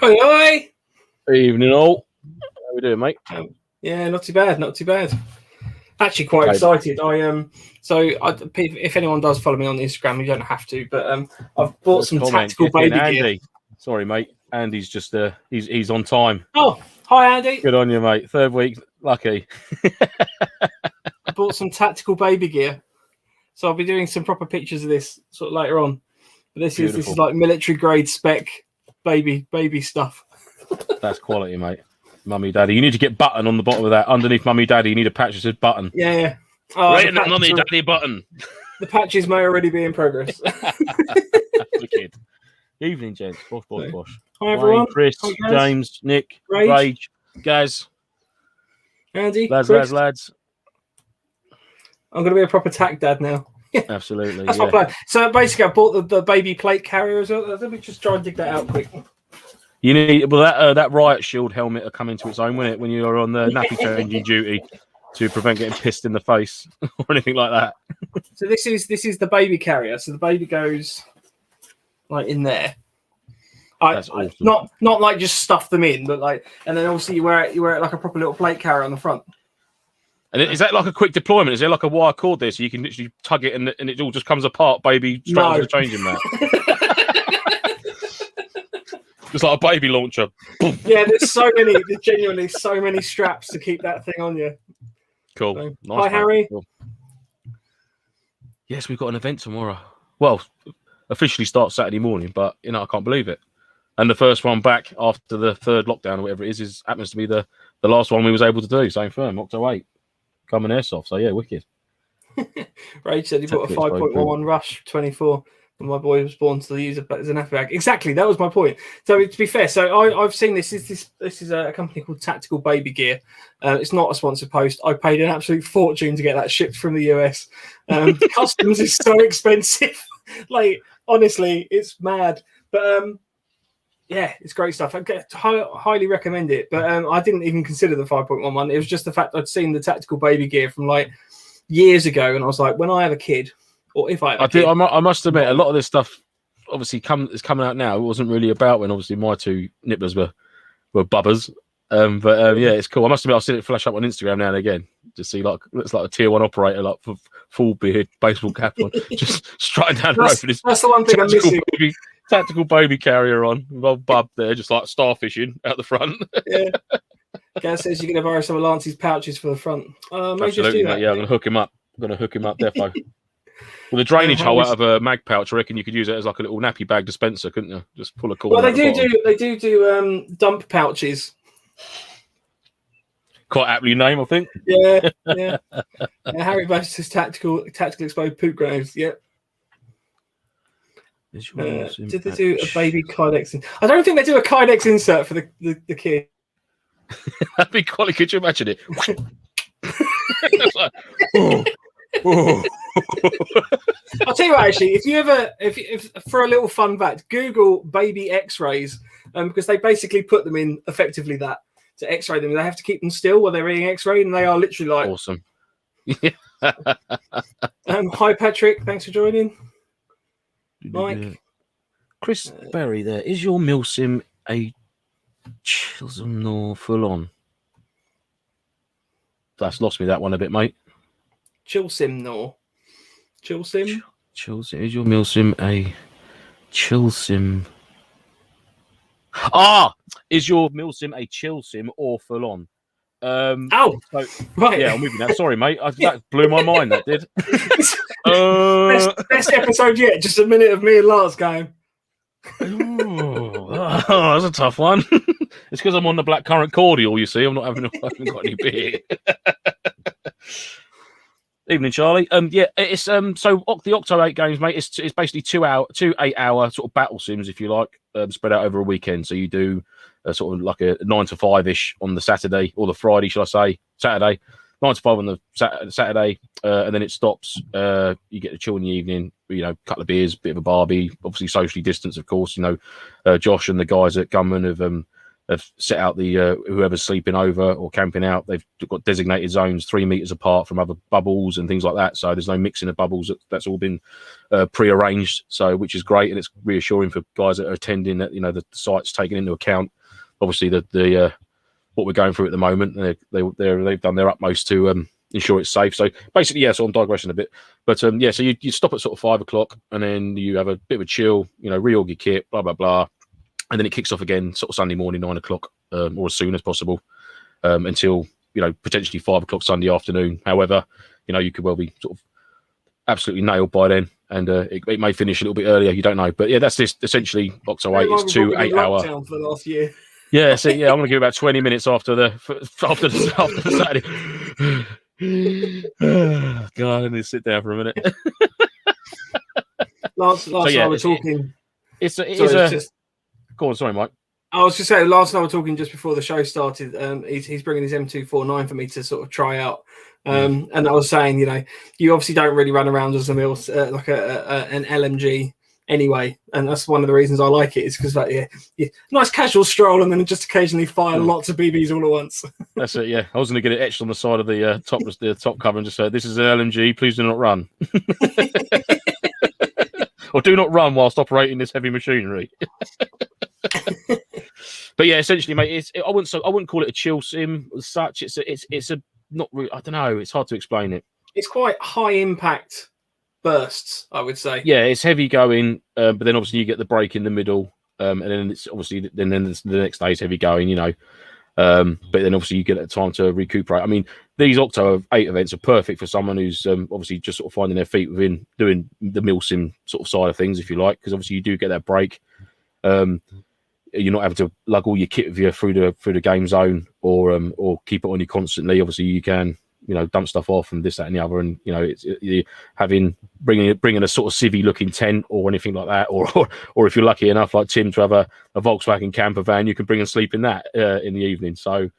Oi, oi! Evening all. How we doing, mate? Yeah, not too bad, not too bad. Actually, quite excited. If anyone does follow me on Instagram, you don't have to, but I've bought some tactical baby gear. Sorry, mate. Andy's just he's on time. Oh, hi, Andy. Good on you, mate. Third week, lucky. I bought some tactical baby gear, so I'll be doing some proper pictures of this sort of later on. But this is like military grade spec baby stuff. That's quality, mate. Mummy, daddy, you need to get button on the bottom of that. Underneath mummy, daddy, you need a patch that says button. Yeah. Right in the mummy, daddy button. The patches may already be in progress. Wicked. Evening, gents. Bosh. Hi, everyone. Chris, James, Nick, Rage, Gaz, Andy, lads. I'm going to be a proper tack dad now. Absolutely. That's my plan. So basically, I bought the baby plate carrier as well. Let me just try and dig that out quick. You need that riot shield helmet will come into its own, won't it, when you're on the nappy changing duty to prevent getting pissed in the face or anything like that. So this is the baby carrier. So the baby goes like in there. That's awesome. Not like just stuff them in, but like, and then obviously you wear it like a proper little plate carrier on the front. And is that like a quick deployment? Is there like a wire cord there so you can literally tug it and it all just comes apart, baby, straight onto the changing mat? Just like a baby launcher. Yeah, there's genuinely so many straps to keep that thing on you. Cool. So, nice, hi, Harry. Cool. Yes, we've got an event tomorrow. Well, officially starts Saturday morning, but I can't believe it. And the first one back after the third lockdown or whatever it is happens to be the last one we was able to do. Same firm, Okto8 coming Airsoft. So yeah, wicked. Rage said he bought a 5.11 Rush 24. And my boy was born to use it as an nappy bag. Exactly, that was my point. So to be fair, I've seen this. This is a company called Tactical Baby Gear. It's not a sponsored post. I paid an absolute fortune to get that shipped from the US. Customs is so expensive. Like honestly, it's mad. But yeah, it's great stuff. I highly recommend it. But I didn't even consider the 5.11. It was just the fact I'd seen the Tactical Baby Gear from like years ago, and I was like, when I have a kid. Or if I must admit, a lot of this stuff obviously is coming out now. It wasn't really about when obviously my two nipplers were bubbers. Yeah, it's cool. I must admit, I've seen it flash up on Instagram now and again. Just see looks like a tier 1 operator, like full beard, baseball cap on, just strutting down the road. That's the one thing I'm missing. Tactical baby carrier on, with old bub there, just like starfishing out the front. Yeah. Gaz says you're going to borrow some of Lance's pouches for the front. Absolutely, mate. Yeah, I'm going to hook him up. Defo. Well, the drainage hole out of a mag pouch, I reckon you could use it as like a little nappy bag dispenser, couldn't you? Just pull a cord. Well, they do dump pouches. Quite aptly named, I think. Yeah. Harry Bash says tactical explode poop grenades. Yep. Did they do a baby Kydex? I don't think they do a Kydex insert for the kid. That'd be quite. Could you imagine it? It's like, oh. I'll tell you what, actually, if for a little fun fact, Google baby X-rays, because they basically put them in effectively that to X-ray them. They have to keep them still while they're being X-rayed, and they are literally like awesome. Hi, Patrick. Thanks for joining. Mike, Chris Berry, there is your MilSim a Chilsum nor full on? That's lost me that one a bit, mate. Chilsim nor. Chilsim? Chilsim. Is your MilSim a Chilsim? Is your MilSim a Chilsim or full on? Right. Yeah, I'm moving that. Sorry, mate. That blew my mind, that did. Best episode yet. Just a minute of me and Lars going. That's a tough one. It's because I'm on the blackcurrant cordial, you see. I haven't got any beer. Evening, Charlie. It's so the Okto8 Games, mate. It's basically 2 8-hour sort of battle sims, if you like, spread out over a weekend. So you do sort of like a 9 to 5-ish on the Saturday or the Friday, shall I say? Saturday, 9 to 5 on the Saturday, and then it stops. You get to chill in the evening. A couple of beers, bit of a barbie. Obviously, socially distanced, of course. Josh and the guys at Gunman have have set out the whoever's sleeping over or camping out. They've got designated zones 3 meters apart from other bubbles and things like that. So there's no mixing of bubbles. That's all been pre-arranged. So which is great, and it's reassuring for guys that are attending that the site's taken into account. Obviously, the what we're going through at the moment. They've done their utmost to ensure it's safe. So basically, yeah. So I'm digressing a bit, but so you stop at sort of 5 o'clock, and then you have a bit of a chill. Reorg your kit, blah blah blah. And then it kicks off again, sort of Sunday morning, 9 o'clock, or as soon as possible, until potentially 5 o'clock Sunday afternoon. However, you could well be sort of absolutely nailed by then, and it may finish a little bit earlier. You don't know, but yeah, that's this essentially. Okto8 is 2 8-hour. For the last year. Yeah, so yeah, I'm going to give about 20 minutes after the Saturday. God, I need to sit down for a minute. last night we were talking. Go on, sorry, Mike. I was just saying, last night we were talking just before the show started. He's bringing his M249 for me to sort of try out. And I was saying, you obviously don't really run around as a like an LMG anyway, and that's one of the reasons I like it. Is because nice casual stroll, and then just occasionally fire lots of BBs all at once. That's it. Yeah, I was going to get it etched on the side of the top cover and just say, "This is an LMG. Please do not run." Or do not run whilst operating this heavy machinery. But yeah, essentially, mate, I wouldn't call it a chill sim as such. It's a not really, I don't know. It's hard to explain it. It's quite high impact bursts, I would say. Yeah, it's heavy going, but then obviously you get the break in the middle, and then it's obviously then the next day is heavy going, but then obviously you get that time to recuperate. I mean, these Okto8 events are perfect for someone who's obviously just sort of finding their feet within doing the MilSim sort of side of things, if you like, because obviously you do get that break. You're not having to lug all your kit with you through the game zone or keep it on you constantly. Obviously, you can dump stuff off and this, that, and the other, and you're bringing a sort of civvy looking tent or anything like that, or if you're lucky enough like Tim to have a Volkswagen camper van, you can bring and sleep in that in the evening. So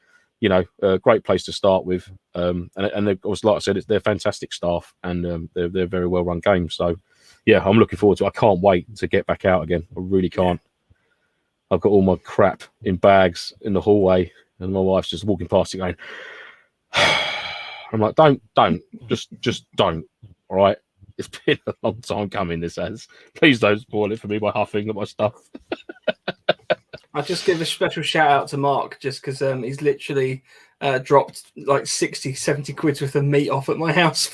a great place to start with, and like I said, they're fantastic staff, and they're very well run games. So yeah, I'm looking forward to it. I can't wait to get back out again. I really can't. I've got all my crap in bags in the hallway, and my wife's just walking past it going, I'm like, don't, just don't. All right. It's been a long time coming, this has. Please don't spoil it for me by huffing at my stuff. I'll just give a special shout out to Mark, just because he's literally dropped like 60, 70 quid worth of meat off at my house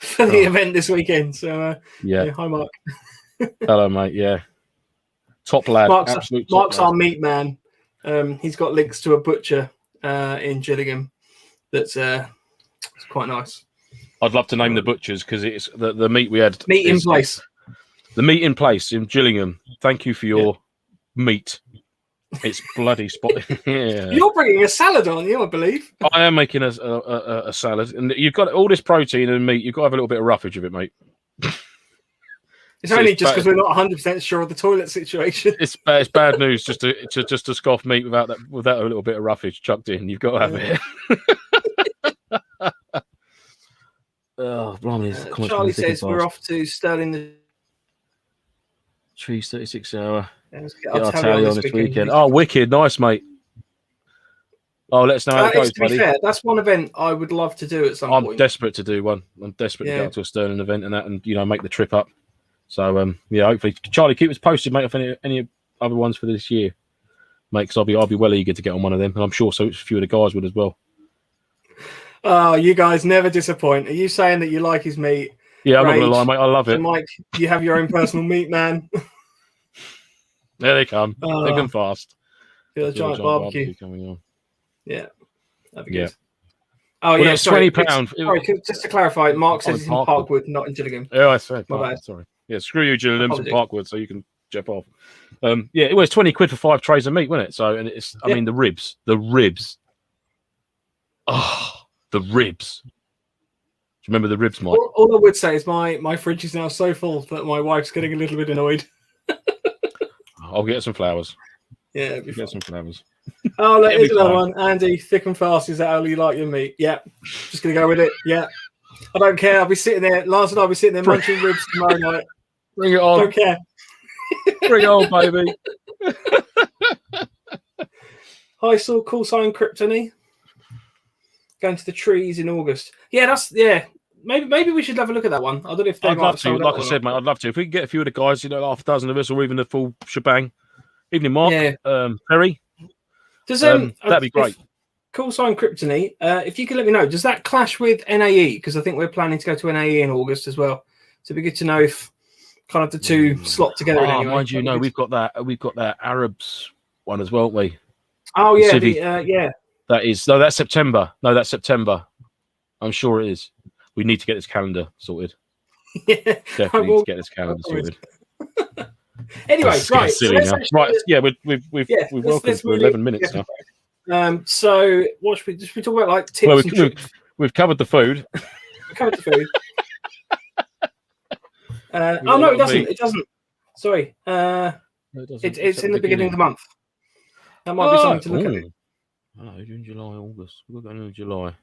for the event this weekend. So, yeah, hi, Mark. Hello, mate. Yeah. Top lad. Mark's our meat man. He's got links to a butcher in Gillingham that's it's quite nice. I'd love to name the butchers because it's the meat we had. Meat in place. The meat in place in Gillingham. Thank you for your meat. It's bloody spot. Yeah. You're bringing a salad on, I believe. I am making a salad, and you've got all this protein and meat. You've got to have a little bit of roughage of it, mate. It's only just because we're not 100% sure of the toilet situation. It's bad news just to scoff meat without a little bit of roughage chucked in. You've got to have it. Oh, blimey! Charlie says we're off to Stirling the Trees 36 hour. Yeah, get our tally on this weekend. Oh, wicked, nice, mate. Oh, let us know how it goes, buddy. Fair, that's one event I would love to do at some point. I'm desperate to do one. I'm desperate to get to a Stirling event and make the trip up. So hopefully, Charlie, keep us posted, mate, if any other ones for this year, mate. Because I'll be well eager to get on one of them, and I'm sure a few of the guys would as well. Oh, you guys never disappoint. Are you saying that you like his meat? Yeah, I'm not gonna lie, mate. I love it. So Mike, you have your own personal meat man. There they come. They come fast. Feel a giant barbecue coming on. Yeah, that'd be good. Yeah. Oh, well, yeah, sorry. £20. Sorry, just to clarify, Mark says it's in Parkwood, not in Gillingham. Oh, I said. My bad. Sorry. Yeah, screw you, Gillingham, in Parkwood, so you can jump off. Yeah, it was 20 quid for 5 trays of meat, wasn't it? So, and it's, I mean, the ribs. Oh, the ribs. Do you remember the ribs, Mike? All I would say is my fridge is now so full that my wife's getting a little bit annoyed. I'll get some flowers. Yeah, get some flowers. Oh, look, here's another one. Andy, thick and fast. Is that how you like your meat? Yeah. Just going to go with it. Yeah. I don't care. I'll be sitting there. Lance and I'll be sitting there munching ribs tomorrow night. Bring it on. Don't care. Bring it on, baby. Hi, saw call sign Kryptony. Going to the trees in August. Yeah, Maybe we should have a look at that one. I don't know if they I'd might love have to. sold Like out I or said, not. mate, I'd love to. If we can get a few of the guys, half a dozen of us, or even the full shebang. Evening, Mark. Yeah. Perry. Does That'd be great. Call sign Kryptony. If you could let me know, does that clash with NAE? Because I think we're planning to go to NAE in August as well. So it'd be good to know if kind of the two slot together. In any way. Mind you, no, we've got that Arabs one as well, haven't we? Oh yeah, yeah. That's September. No, that's September. I'm sure it is. We need to get this calendar sorted. Yeah, Definitely need to get this calendar sorted. Anyway, right. Silly now. Right, yeah, we've welcomed for 11 minutes now. So what should we talk about? Like tips and tricks? We've covered the food. We covered the food. Oh no, it doesn't. It doesn't. Sorry. No, it doesn't. It's in the beginning of the month. That might be something to look at. Oh, June, July, August. We're going in July.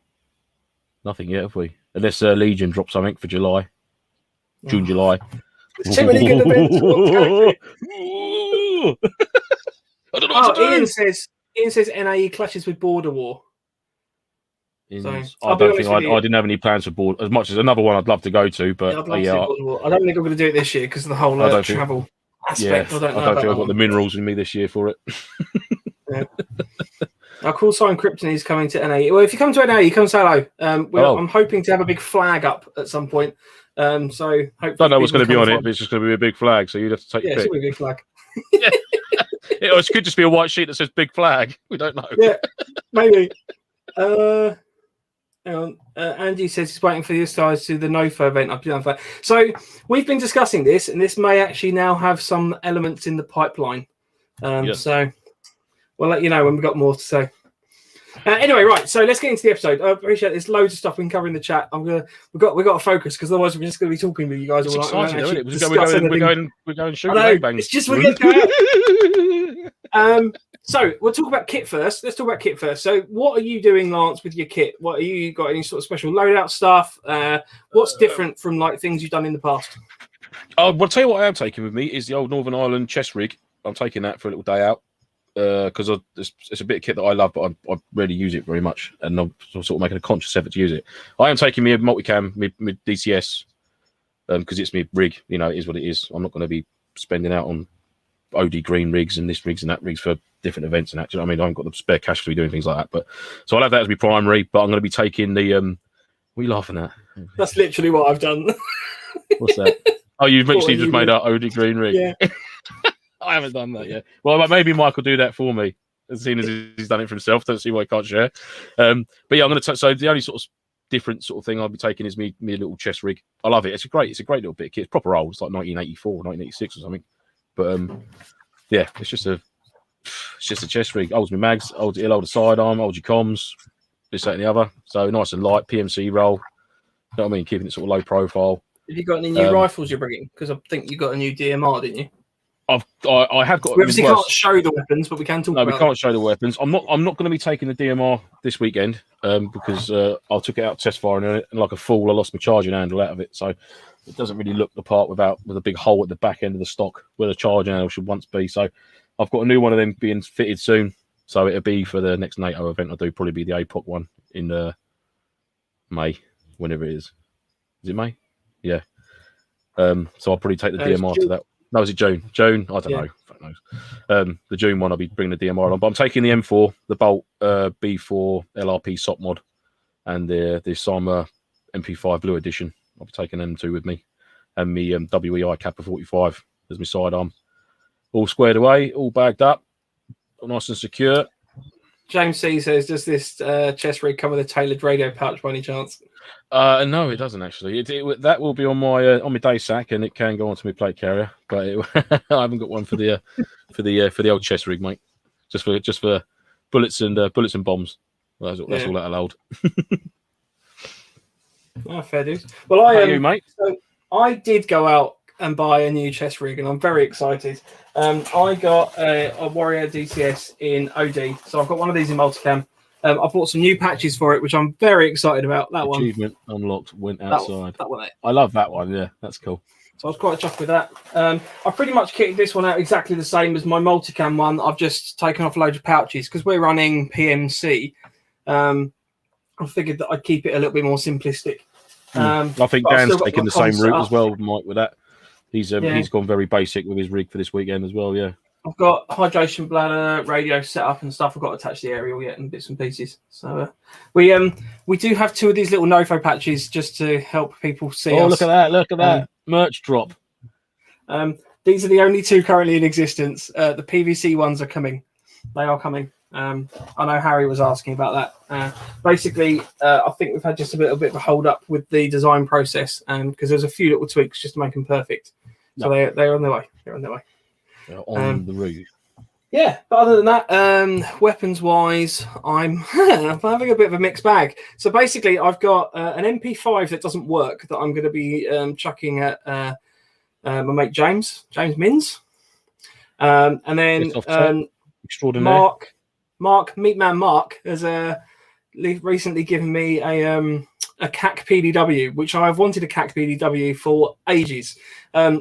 Nothing yet, have we? Unless Legion drops something for July. June, July. There's too many good events. I don't know what to do. Ian says NAE clashes with Border War. I didn't have any plans for Border. As much as another one I'd love to go to, but I don't think I'm going to do it this year because of the whole travel aspect. I don't think I've got the minerals in me this year for it. Yeah. Our call sign Krypton is coming to NAE. Well, if you come to NAE, come say hello. I'm hoping to have a big flag up at some point. So hopefully don't know what's going to be on it, but it's just going to be a big flag. So you'd have to take your pick. It's going to be a big flag. It could just be a white sheet that says big flag. We don't know. Yeah, maybe. Hang on. Andy says he's waiting for the guys to the NOFO event up in. So we've been discussing this, and this may actually now have some elements in the pipeline. So we'll let you know when we've got more to say. Anyway, right. So let's get into the episode. I appreciate there's loads of stuff we can cover in the chat. We've got to focus because otherwise we're just going to be talking with you guys all night. Exciting, isn't it? We're going shooting bangs. It's just we get to go. So we'll talk about kit first. Let's talk about kit first. So what are you doing, Lance, with your kit? What are you got? Any sort of special loadout stuff? What's different from like things you've done in the past? I'll tell you what I am taking with me is the old Northern Ireland chest rig. I'm taking that for a little day out because it's a bit of kit that I love, but I rarely use it very much, and I'm sort of making a conscious effort to use it. I am taking me a multicam, my DCS, because it's my rig. You know, it is what it is. I'm not going to be spending out on OD green rigs and this rigs and that rigs for different events and that. I mean, I haven't got the spare cash to be doing things like that. But so I'll have that as my primary. But I'm going to be taking the. What are you laughing at? That's literally what I've done. What's that? Oh, you've literally just made our OD green rig. Yeah. I haven't done that yet. Well, maybe Mike will do that for me, as soon as he's done it for himself. Don't see why I can't share. But yeah, I'm going to. So the only sort of different sort of thing I'll be taking is me little chest rig. I love it. It's a great little bit of kit. It's proper old. It's like 1984, 1986 or something. But yeah, it's just a chest rig. Holds my mags, holds a sidearm, holds your comms, this, that, and the other. So nice and light, PMC roll. You know what I mean? Keeping it sort of low profile. Have you got any new rifles you're bringing? Because I think you got a new DMR, didn't you? I have got. We obviously can't show the weapons, but we can talk. No, we can't show the weapons. I'm not going to be taking the DMR this weekend because I took it out test firing and like a fool, I lost my charging handle out of it. So it doesn't really look the part with a big hole at the back end of the stock where the charging handle should once be. So I've got a new one of them being fitted soon. So it'll be for the next NATO event. I'll do probably be the APOC one in May, whenever it is. Is it May? Yeah. So I'll probably take the DMR to that. No, is it June? June? I don't know. Fuck knows. The June one, I'll be bringing the DMR on. But I'm taking the M4, the Bolt B4 LRP SOP mod, and the Sama MP5 Blue Edition. I'll be taking them two with me. And me WEI Kappa 45 as my sidearm. All squared away, all bagged up, all nice and secure. James C says, does this chest rig come with a tailored radio pouch by any chance? No, it doesn't actually. That will be on my day sack, and it can go onto my plate carrier. But I haven't got one for the old chest rig, mate. Just for bullets and bombs. That's all that allowed. Fair dues. Well, How are you, mate? So I did go out and buy a new chest rig, and I'm very excited. I got a Warrior DCS in OD, so I've got one of these in multicam. I bought some new patches for it, which I'm very excited about. That Achievement unlocked, went outside. That one. I love that one. Yeah, that's cool. So I was quite chuffed with that. I pretty much kitted this one out exactly the same as my multicam one. I've just taken off loads of pouches because we're running PMC. I figured that I'd keep it a little bit more simplistic. I think Dan's taking the same route as well, Mike, with that. He's gone very basic with his rig for this weekend as well, yeah. I've got hydration bladder, radio set up and stuff. I've got to attach the aerial yet and bits and pieces. So we do have 2 of these little Nofo patches just to help people see us. Oh, look at that. Merch drop. These are the only 2 currently in existence. The PVC ones are coming. They are coming. I know Harry was asking about that. Basically, I think we've had just a bit of a hold up with the design process because there's a few little tweaks just to make them perfect. So they're on their way. They're on their way. On the route. Yeah, but other than that, weapons-wise, I'm having a bit of a mixed bag. So basically, I've got an MP5 that doesn't work that I'm going to be chucking at my mate James Mins. And then Meatman Mark has recently given me a CAC PDW, which I've wanted a CAC PDW for ages,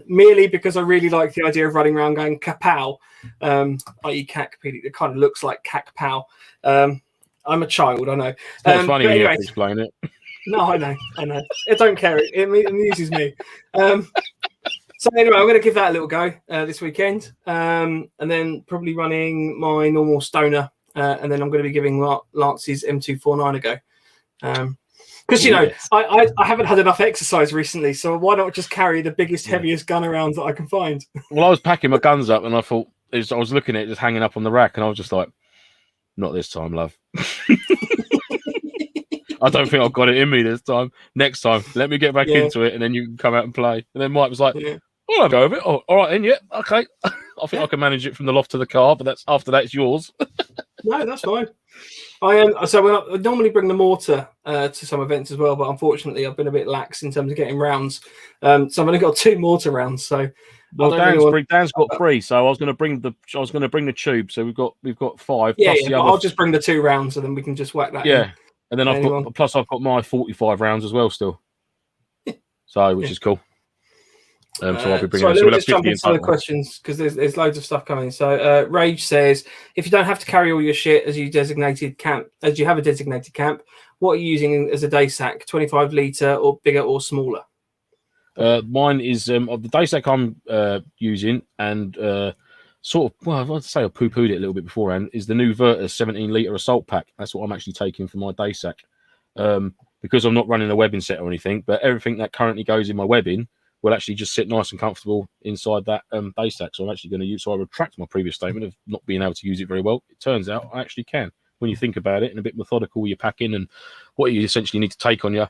merely because I really like the idea of running around going kapow, i.e. CAC PD. It kind of looks like CAC pow. I'm a child, I know. It's not funny when you have to explain it. No, I know. I don't care. It amuses me. So anyway, I'm going to give that a little go this weekend, and then probably running my normal stoner, and then I'm going to be giving Lance's M249 a go. Because, I haven't had enough exercise recently, so why not just carry the biggest, heaviest gun around that I can find? Well, I was packing my guns up, and I thought, I was looking at it just hanging up on the rack, and I was just like, not this time, love. I don't think I've got it in me this time. Next time, let me get back into it, and then you can come out and play. And then Mike was like, I'll go with it. Oh, all right, then, yeah, okay. I think I can manage it from the loft to the car, but after that, it's yours. No, that's fine. I normally bring the mortar to some events as well, but unfortunately, I've been a bit lax in terms of getting rounds. So I've only got 2 mortar rounds. So, well, Dan's got 3. So I was going to bring the tube. So we've got 5. Yeah, I'll just bring the 2 rounds, and then we can just whack that. Yeah, and then I've got my 45 rounds as well still. So which is cool. So I'll be bringing. So we'll just jump into the questions because there's loads of stuff coming. So Rage says, if you don't have to carry all your shit as you have a designated camp, what are you using as a day sack? 25 litre or bigger or smaller? Mine is of the day sack I'm using, and sort of, well, I'd say I poo-pooed it a little bit beforehand, is the new Virtus 17 litre assault pack. That's what I'm actually taking for my day sack, because I'm not running a webbing set or anything, but everything that currently goes in my webbing will actually just sit nice and comfortable inside that day sack. So I'm actually going to use. So I retract my previous statement of not being able to use it very well. It turns out I actually can when you think about it, and a bit methodical with your packing and what you essentially need to take on you,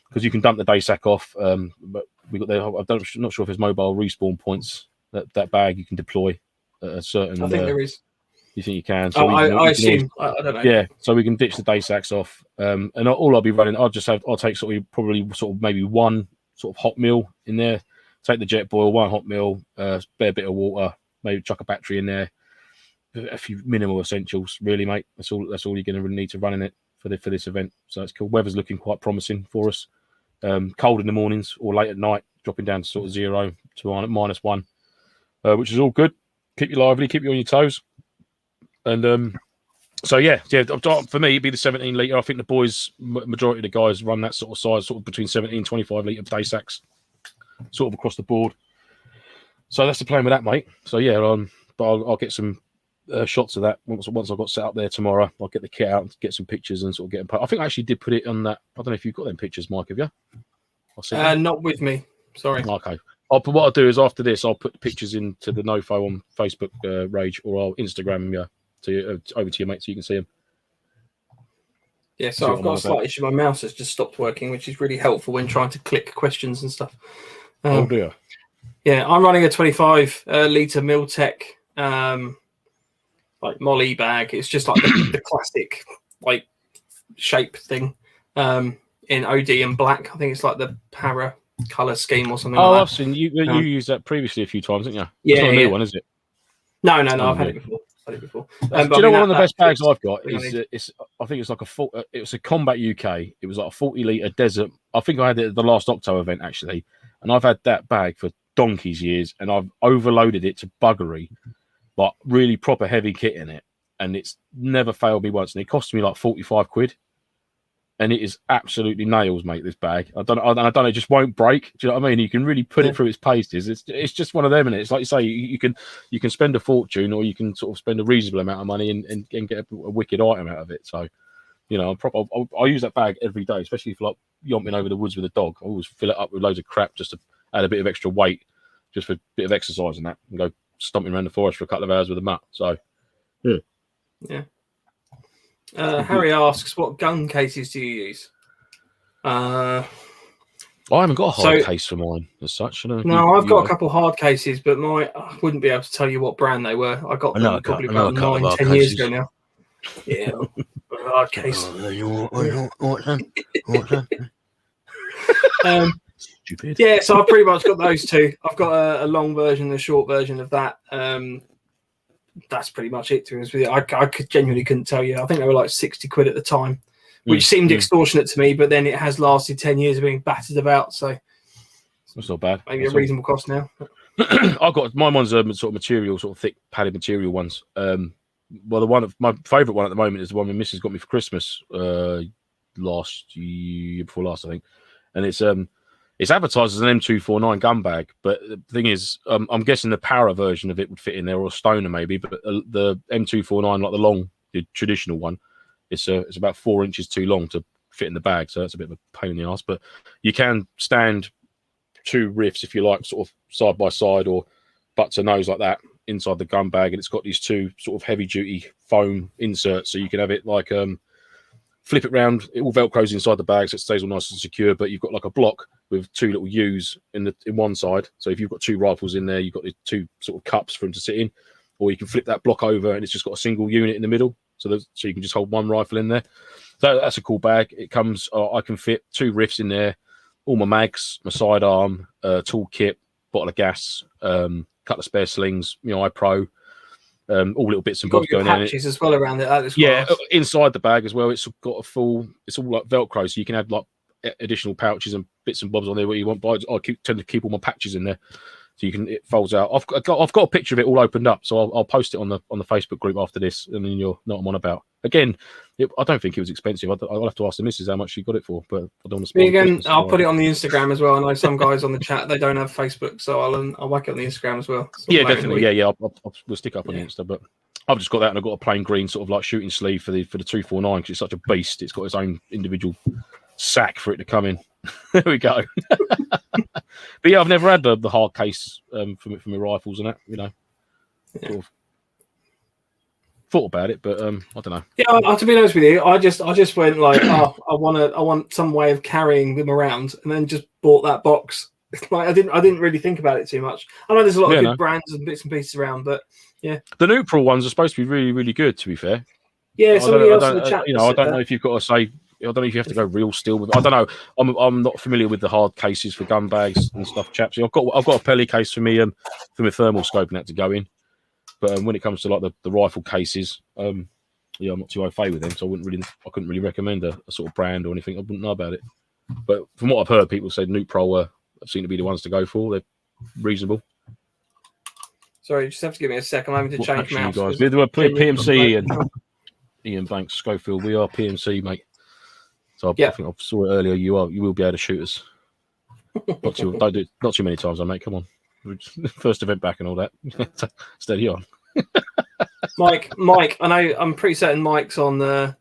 because you can dump the day sack off. But we got there. I'm not sure if there's mobile respawn points. That bag you can deploy at a certain. I think there is. You think you can? So I assume. I don't know. Yeah, so we can ditch the day sacks off, and all I'll be running. I'll take probably maybe one sort of hot meal in there. Take the jet boil, one hot meal, spare bit of water, maybe chuck a battery in there, a few minimal essentials. Really, mate. That's all you're going to need to run in it for this event. So it's cool. Weather's looking quite promising for us. Cold in the mornings or late at night, dropping down to sort of 0 to -1, which is all good. Keep you lively, keep you on your toes. And so yeah, for me, it'd be the 17 litre. I think the boys, majority of the guys, run that sort of size, sort of between 17 and 25 litre day sacks, sort of across the board. So that's the plan with that, mate. So yeah, but I'll get some shots of that once I've got set up there tomorrow. I'll get the kit out and get some pictures and sort of get them. I think I actually did put it on that. I don't know if you've got them pictures, Mike. Have you? Not with me. Sorry. Okay. But what I'll do is after this, I'll put the pictures into the Nofo on Facebook, Rage, or I'll Instagram them over to you, mate, so you can see them. Yeah, so I've got a slight issue. My mouse has just stopped working, which is really helpful when trying to click questions and stuff. Oh dear. Yeah, I'm running a 25 litre Miltech like Molly bag. It's just like the classic like shape thing in OD and black. I think it's like the para colour scheme or something. I've seen you used that previously a few times, didn't you? Yeah, it's not a new one, is it? No, I've had it before. Do you know one of the best bags I've got is I think it's like it was a Combat UK. It was like a 40 litre desert. I think I had it at the last Okto event actually, and I've had that bag for donkey's years, and I've overloaded it to buggery, but really proper heavy kit in it, and it's never failed me once. And it cost me like 45 quid, and it is absolutely nails, mate. This bag, I don't know, it just won't break. Do you know what I mean? You can really put it through its paces. It's just one of them, and it's like you say, you can spend a fortune, or you can sort of spend a reasonable amount of money and get a wicked item out of it. So, you know, I use that bag every day, especially for like yomping over the woods with a dog. I always fill it up with loads of crap just to add a bit of extra weight, just for a bit of exercise and that, and go stomping around the forest for a couple of hours with a mutt. So, yeah. Harry asks, what gun cases do you use? I haven't got a hard case for mine as such. No, I've got a couple hard cases, but I wouldn't be able to tell you what brand they were. I got them probably about 9-10 years ago now. Yeah, hard case. Stupid. Yeah, so I've pretty much got those two. I've got a long version and a short version of that. That's pretty much it, to be honest with you. I genuinely couldn't tell you. I think they were like 60 quid at the time, which seemed extortionate to me, but then it has lasted 10 years of being battered about, so that's not bad. Maybe a reasonable cost now. I've got my one's sort of material, sort of thick padded material ones. Well, my favourite one at the moment is the one my missus got me for Christmas last year, before last, I think, and it's advertised as an M249 gun bag, but the thing is, I'm guessing the para version of it would fit in there, or a stoner maybe, but the M249, like the traditional one, it's about 4 inches too long to fit in the bag, so that's a bit of a pain in the ass. But you can stand 2 riffs, if you like, sort of side by side or butt to nose like that inside the gun bag, and it's got these 2 sort of heavy duty foam inserts, so you can have it like flip it round, it all velcros inside the bag, so it stays all nice and secure, but you've got like a block with 2 little U's in one side. So if you've got 2 rifles in there, you've got the 2 sort of cups for them to sit in, or you can flip that block over and it's just got a single unit in the middle, so you can just hold 1 rifle in there. So that's a cool bag. It comes, I can fit 2 riffs in there, all my mags, my sidearm, toolkit, bottle of gas, couple of spare slings, iPro, all little bits and bobs going in. Patches as well around it. Yeah, inside the bag as well. It's got it's all like Velcro, so you can add like additional pouches and bits and bobs on there what you want. But I tend to keep all my patches in there, so it folds out. I've got a picture of it all opened up, so I'll post it on the Facebook group after this, and then you'll know what I'm on about. Again, I don't think it was expensive. I'll have to ask the missus how much she got it for, but I don't want to spoil again. I'll put it on the Instagram as well. I know some guys on the chat, they don't have Facebook, so I'll whack it on the Instagram as well. Yeah, definitely. Yeah. We'll stick up on the Insta, but I've just got that, and I've got a plain green sort of like shooting sleeve for the 249 because it's such a beast. It's got its own individual sack for it to come in. There we go. But yeah, I've never had the hard case for my rifles and that. Sort of thought about it, but I don't know. Yeah, to be honest with you, I just went like, I want some way of carrying them around, and then just bought that box. Like I didn't really think about it too much. I know there's a lot of good brands and bits and pieces around, but yeah, the neutral ones are supposed to be really, really good. To be fair, yeah. Somebody else in the chat, I don't know if you've got to say. I don't know if you have to go real steel with. I don't know. I'm not familiar with the hard cases for gun bags and stuff, chaps. I've got a Pelly case for me for my thermal scope and that to go in. But when it comes to like the rifle cases, I'm not too au fait with them, so I couldn't really recommend a sort of brand or anything. I wouldn't know about it. But from what I've heard, people say Neutral seem to be the ones to go for. They're reasonable. Sorry, you just have to give me a sec. I'm having to change mouse. Guys, we're PMC and Ian Banks Schofield. We are PMC, mate. So I think I saw it earlier. You will be able to shoot us. Not too many times, mate. Come on. First event back and all that. Steady on. Mike, I know. I'm pretty certain Mike's on Class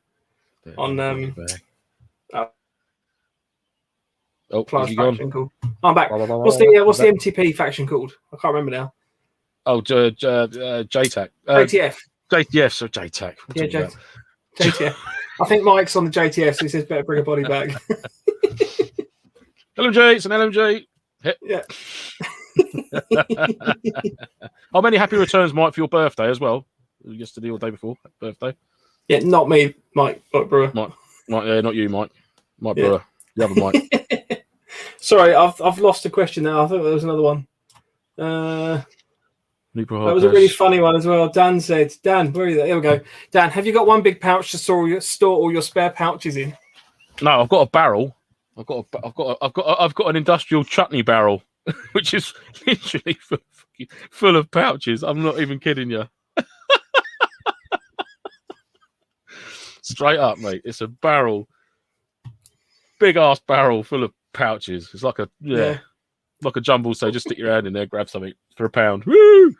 faction called. I'm back. What's the MTP faction called? I can't remember now. Oh, JTAC. JTF. JTF. So JTAC. Yeah, JTF. I think Mike's on the JTF, so he says better bring a body bag. LMG. It's an LMG. Yeah. How many happy returns, Mike, for your birthday as well? Yesterday or day before birthday? Yeah, not me, Mike Brewer. Mike, not you, Mike. Mike Brewer. The other Mike. Sorry, I've lost a question now. I thought there was another one. That was a really funny one as well. Dan said, "Dan, where are you? Here we go. Dan, have you got one big pouch to store all your spare pouches in?" No, I've got a barrel. I've got an industrial chutney barrel which is literally full of pouches. I'm not even kidding you. Straight up, mate. It's a barrel, big ass barrel full of pouches. It's like like a jumble. So just stick your hand in there, grab something for £1. Woo!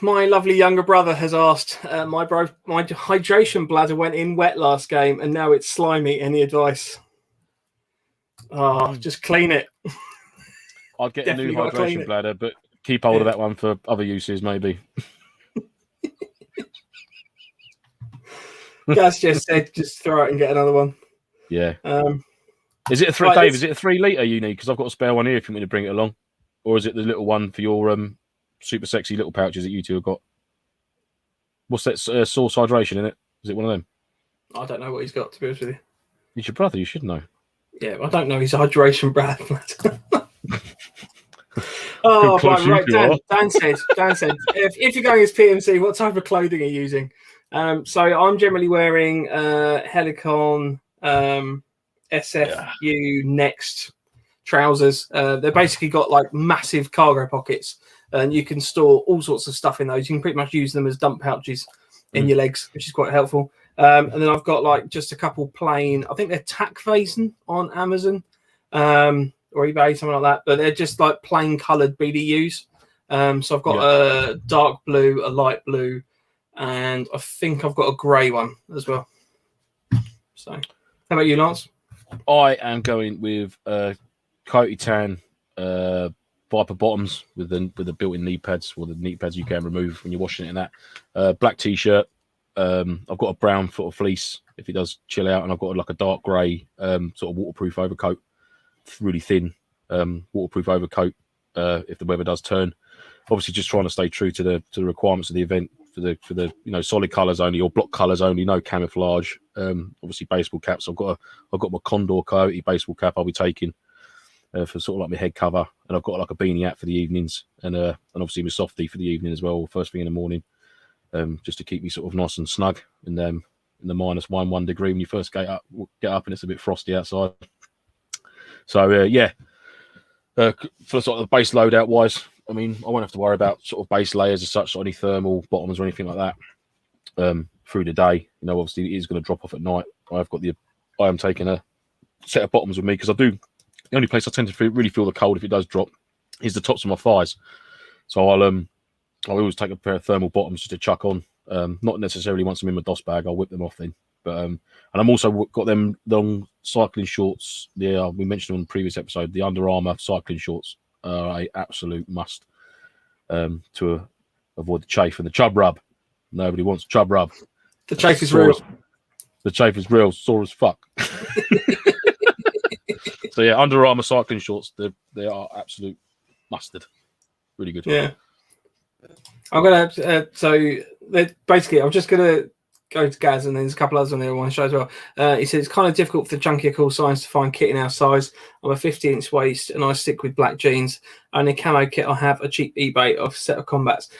My lovely younger brother has asked, my hydration bladder went in wet last game and now it's slimy. Any advice? Oh, just clean it. I'd get a new hydration bladder, but keep hold of that one for other uses, maybe. Gaz just said, just throw it and get another one. Yeah. Is it Dave? Is it a 3 litre you need? Because I've got a spare one here if you want me to bring it along, or is it the little one for your super sexy little pouches that you two have got? What's that source hydration in it? Is it one of them? I don't know what he's got, to be honest with you. He's your brother. You should know. Yeah, I don't know his hydration brand. Oh, right. Dan said, if you're going as PMC, what type of clothing are you using? So I'm generally wearing Helicon SFU Next trousers. They're basically got like massive cargo pockets, and you can store all sorts of stuff in those. You can pretty much use them as dump pouches in your legs, which is quite helpful. And then I've got like just a couple plain, I think they're Tacvasen on Amazon or eBay, something like that, but they're just like plain coloured BDUs. So I've got a dark blue, a light blue, and I think I've got a grey one as well. So, how about you, Lance? I am going with Coyote Tan Viper bottoms with the built-in knee pads, or the knee pads you can remove when you're washing it in that. Black t-shirt. I've got a brown foot of fleece if it does chill out, and I've got like a dark grey sort of waterproof overcoat, really thin waterproof overcoat if the weather does turn. Obviously, just trying to stay true to the requirements of the event for the solid colours only or block colours only, no camouflage. Obviously, baseball caps. I've got my Condor Coyote baseball cap I'll be taking for sort of like my head cover, and I've got like a beanie hat for the evenings, and obviously my softie for the evening as well, first thing in the morning. Just to keep me sort of nice and snug in the -1 degree when you first get up and it's a bit frosty outside. So for sort of the base loadout wise, I mean, I won't have to worry about sort of base layers as such, any thermal bottoms or anything like that through the day. Obviously it is going to drop off at night. I am taking a set of bottoms with me because the only place I tend to really feel the cold if it does drop is the tops of my thighs. So I always take a pair of thermal bottoms just to chuck on. Not necessarily once I'm in my DOS bag, I'll whip them off then. But and I'm also got them long cycling shorts. We mentioned on the previous episode, the Under Armour cycling shorts are a absolute must to avoid the chafe and the chub rub. Nobody wants chub rub. The chafe is real. The chafe is real, sore as fuck. So yeah, Under Armour cycling shorts, they are absolute mustard. Really good. Yeah. I'm gonna basically I'm just gonna go to Gaz, and then there's a couple others on there I want to show as well. He said it's kind of difficult for the chunkier call signs to find kit in our size. I'm a 50-inch waist and I stick with black jeans. Only camo kit I have a cheap eBay of set of combats.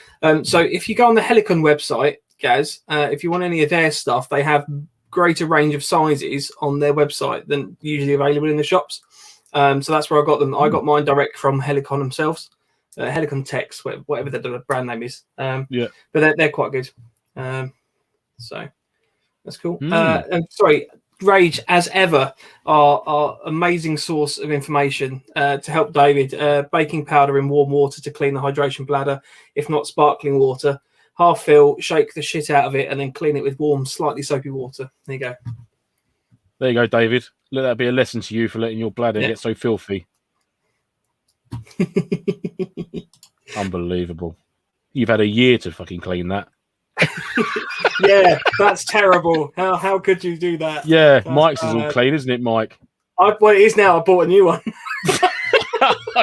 So if you go on the Helicon website, Gaz, if you want any of their stuff, they have greater range of sizes on their website than usually available in the shops. So that's where I got them. I got mine direct from Helicon themselves. Helicon Tex, whatever the brand name is. But they're quite good. So that's cool. And sorry, Rage, as ever, our amazing source of information to help David. Baking powder in warm water to clean the hydration bladder, if not sparkling water. Half fill, shake the shit out of it, and then clean it with warm, slightly soapy water. There you go. There you go, David. Let that be a lesson to you for letting your bladder get so filthy. Unbelievable. You've had a year to fucking clean that. Yeah, that's terrible. How could you do that? Yeah, that's Mike's is all clean, isn't it, Mike? Well, it is now. I bought a new one.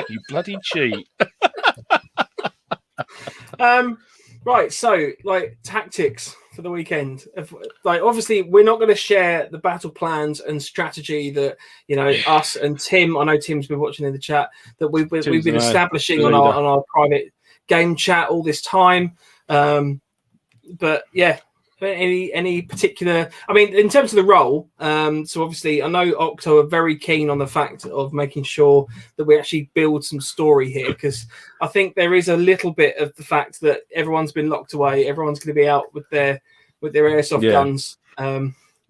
You bloody cheat. Right, so tactics for the weekend. Obviously, we're not going to share the battle plans and strategy that us and Tim. I know Tim's been watching in the chat that we've been establishing on our private game chat all this time. But yeah, Any particular? I mean, in terms of the role, so obviously, I know Okto are very keen on the fact of making sure that we actually build some story here, because I think there is a little bit of the fact that everyone's been locked away, everyone's going to be out with their airsoft guns.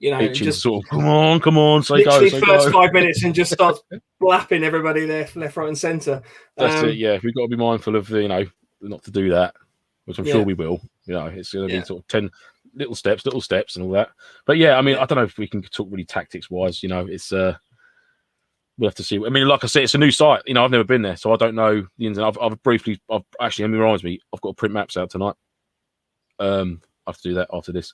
You know, itching just sort of come on, say literally go, first 5 minutes and just starts blapping everybody left, right, and centre. That's it. Yeah, we've got to be mindful of not to do that, which I'm sure we will. You know, it's going to be sort of 10 little steps and all that. But yeah, I mean, I don't know if we can talk really tactics wise. You know, it's we'll have to see. I mean, like I said, it's a new site. You know, I've never been there, so I don't know the ins and outs. I've actually, it reminds me, I've got to print maps out tonight. I have to do that after this.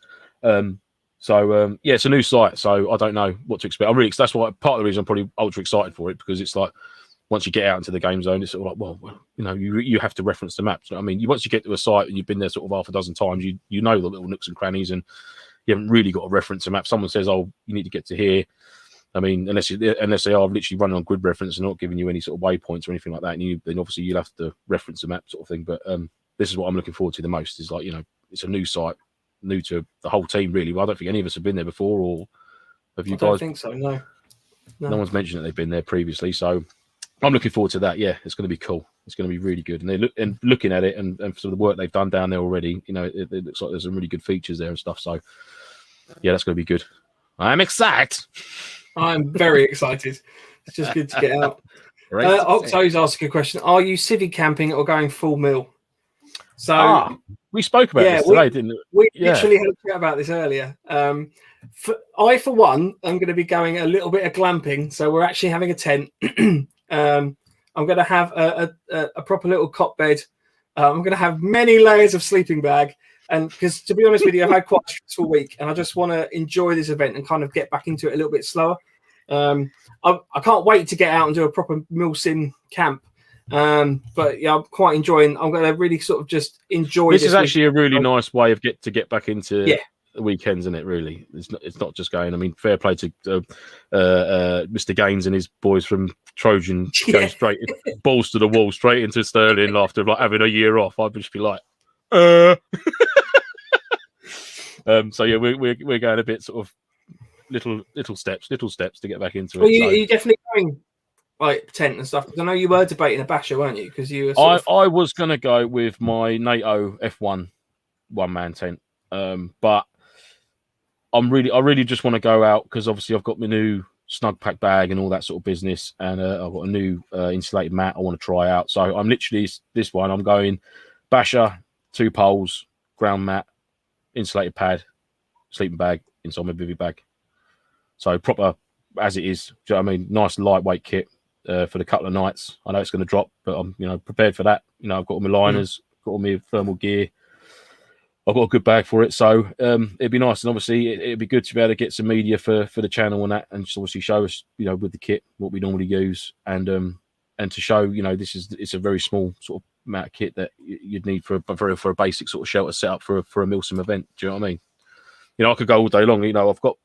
So it's a new site, so I don't know what to expect. I'm really, that's why part of the reason I'm probably ultra excited for it, because it's like once you get out into the game zone, it's sort of like, well, you know, you have to reference the maps. I mean, once you get to a site and you've been there sort of half a dozen times, you know the little nooks and crannies, and you haven't really got to reference a map. Someone says, "Oh, you need to get to here." I mean, unless they are literally running on grid reference and not giving you any sort of waypoints or anything like that, and then obviously you'll have to reference the map sort of thing. But this is what I'm looking forward to the most. Is like, you know, it's a new site, new to the whole team really. Well, I don't think any of us have been there before, or have you guys? I don't think so. No one's mentioned that they've been there previously, so I'm looking forward to that. Yeah, it's going to be cool. It's going to be really good. And looking at it and sort of the work they've done down there already, you know, it looks like there's some really good features there and stuff. So yeah, that's going to be good. I'm excited. I'm very excited. It's just good to get out. Okto's asking a question: are you civvy camping or going full mil? So we spoke about this today, didn't we? We literally had a chat about this earlier. For one, I'm going to be going a little bit of glamping. So we're actually having a tent. I'm going to have a proper little cot bed. I'm going to have many layers of sleeping bag. And because, to be honest with you, I've had quite a stressful week, and I just want to enjoy this event and kind of get back into it a little bit slower. I can't wait to get out and do a proper MilSim camp. But yeah, I'm quite enjoying. I'm going to really sort of just enjoy. This is actually a really nice way of get back into the weekends, isn't it? Really, it's not just going. I mean, fair play to Mr. Gaines and his boys from Trojan, going straight balls to the wall, straight into Sterling after like having a year off. I'd just be like, So yeah, we're going a bit sort of little steps to get back into it. You're definitely going like tent and stuff, because I know you were debating a basher, weren't you? Because you were I was going to go with my NATO F1 one-man tent, but I really just want to go out because obviously I've got my new snug pack bag and all that sort of business, and I've got a new insulated mat I want to try out. So I'm literally I'm going basher, 2 poles, ground mat, insulated pad, sleeping bag inside my bivvy bag. So proper as it is. Do you know what I mean? Nice lightweight kit for the couple of nights. I know it's going to drop, but I'm prepared for that. You know, I've got all my liners, got all my thermal gear. I've got a good bag for it, so it'd be nice. And obviously, it'd be good to be able to get some media for the channel and that, and just obviously show us, with the kit what we normally use, and to show, it's a very small sort of amount of kit that you'd need for a basic sort of shelter setup for a MilSim event. Do you know what I mean? I could go all day long. I've got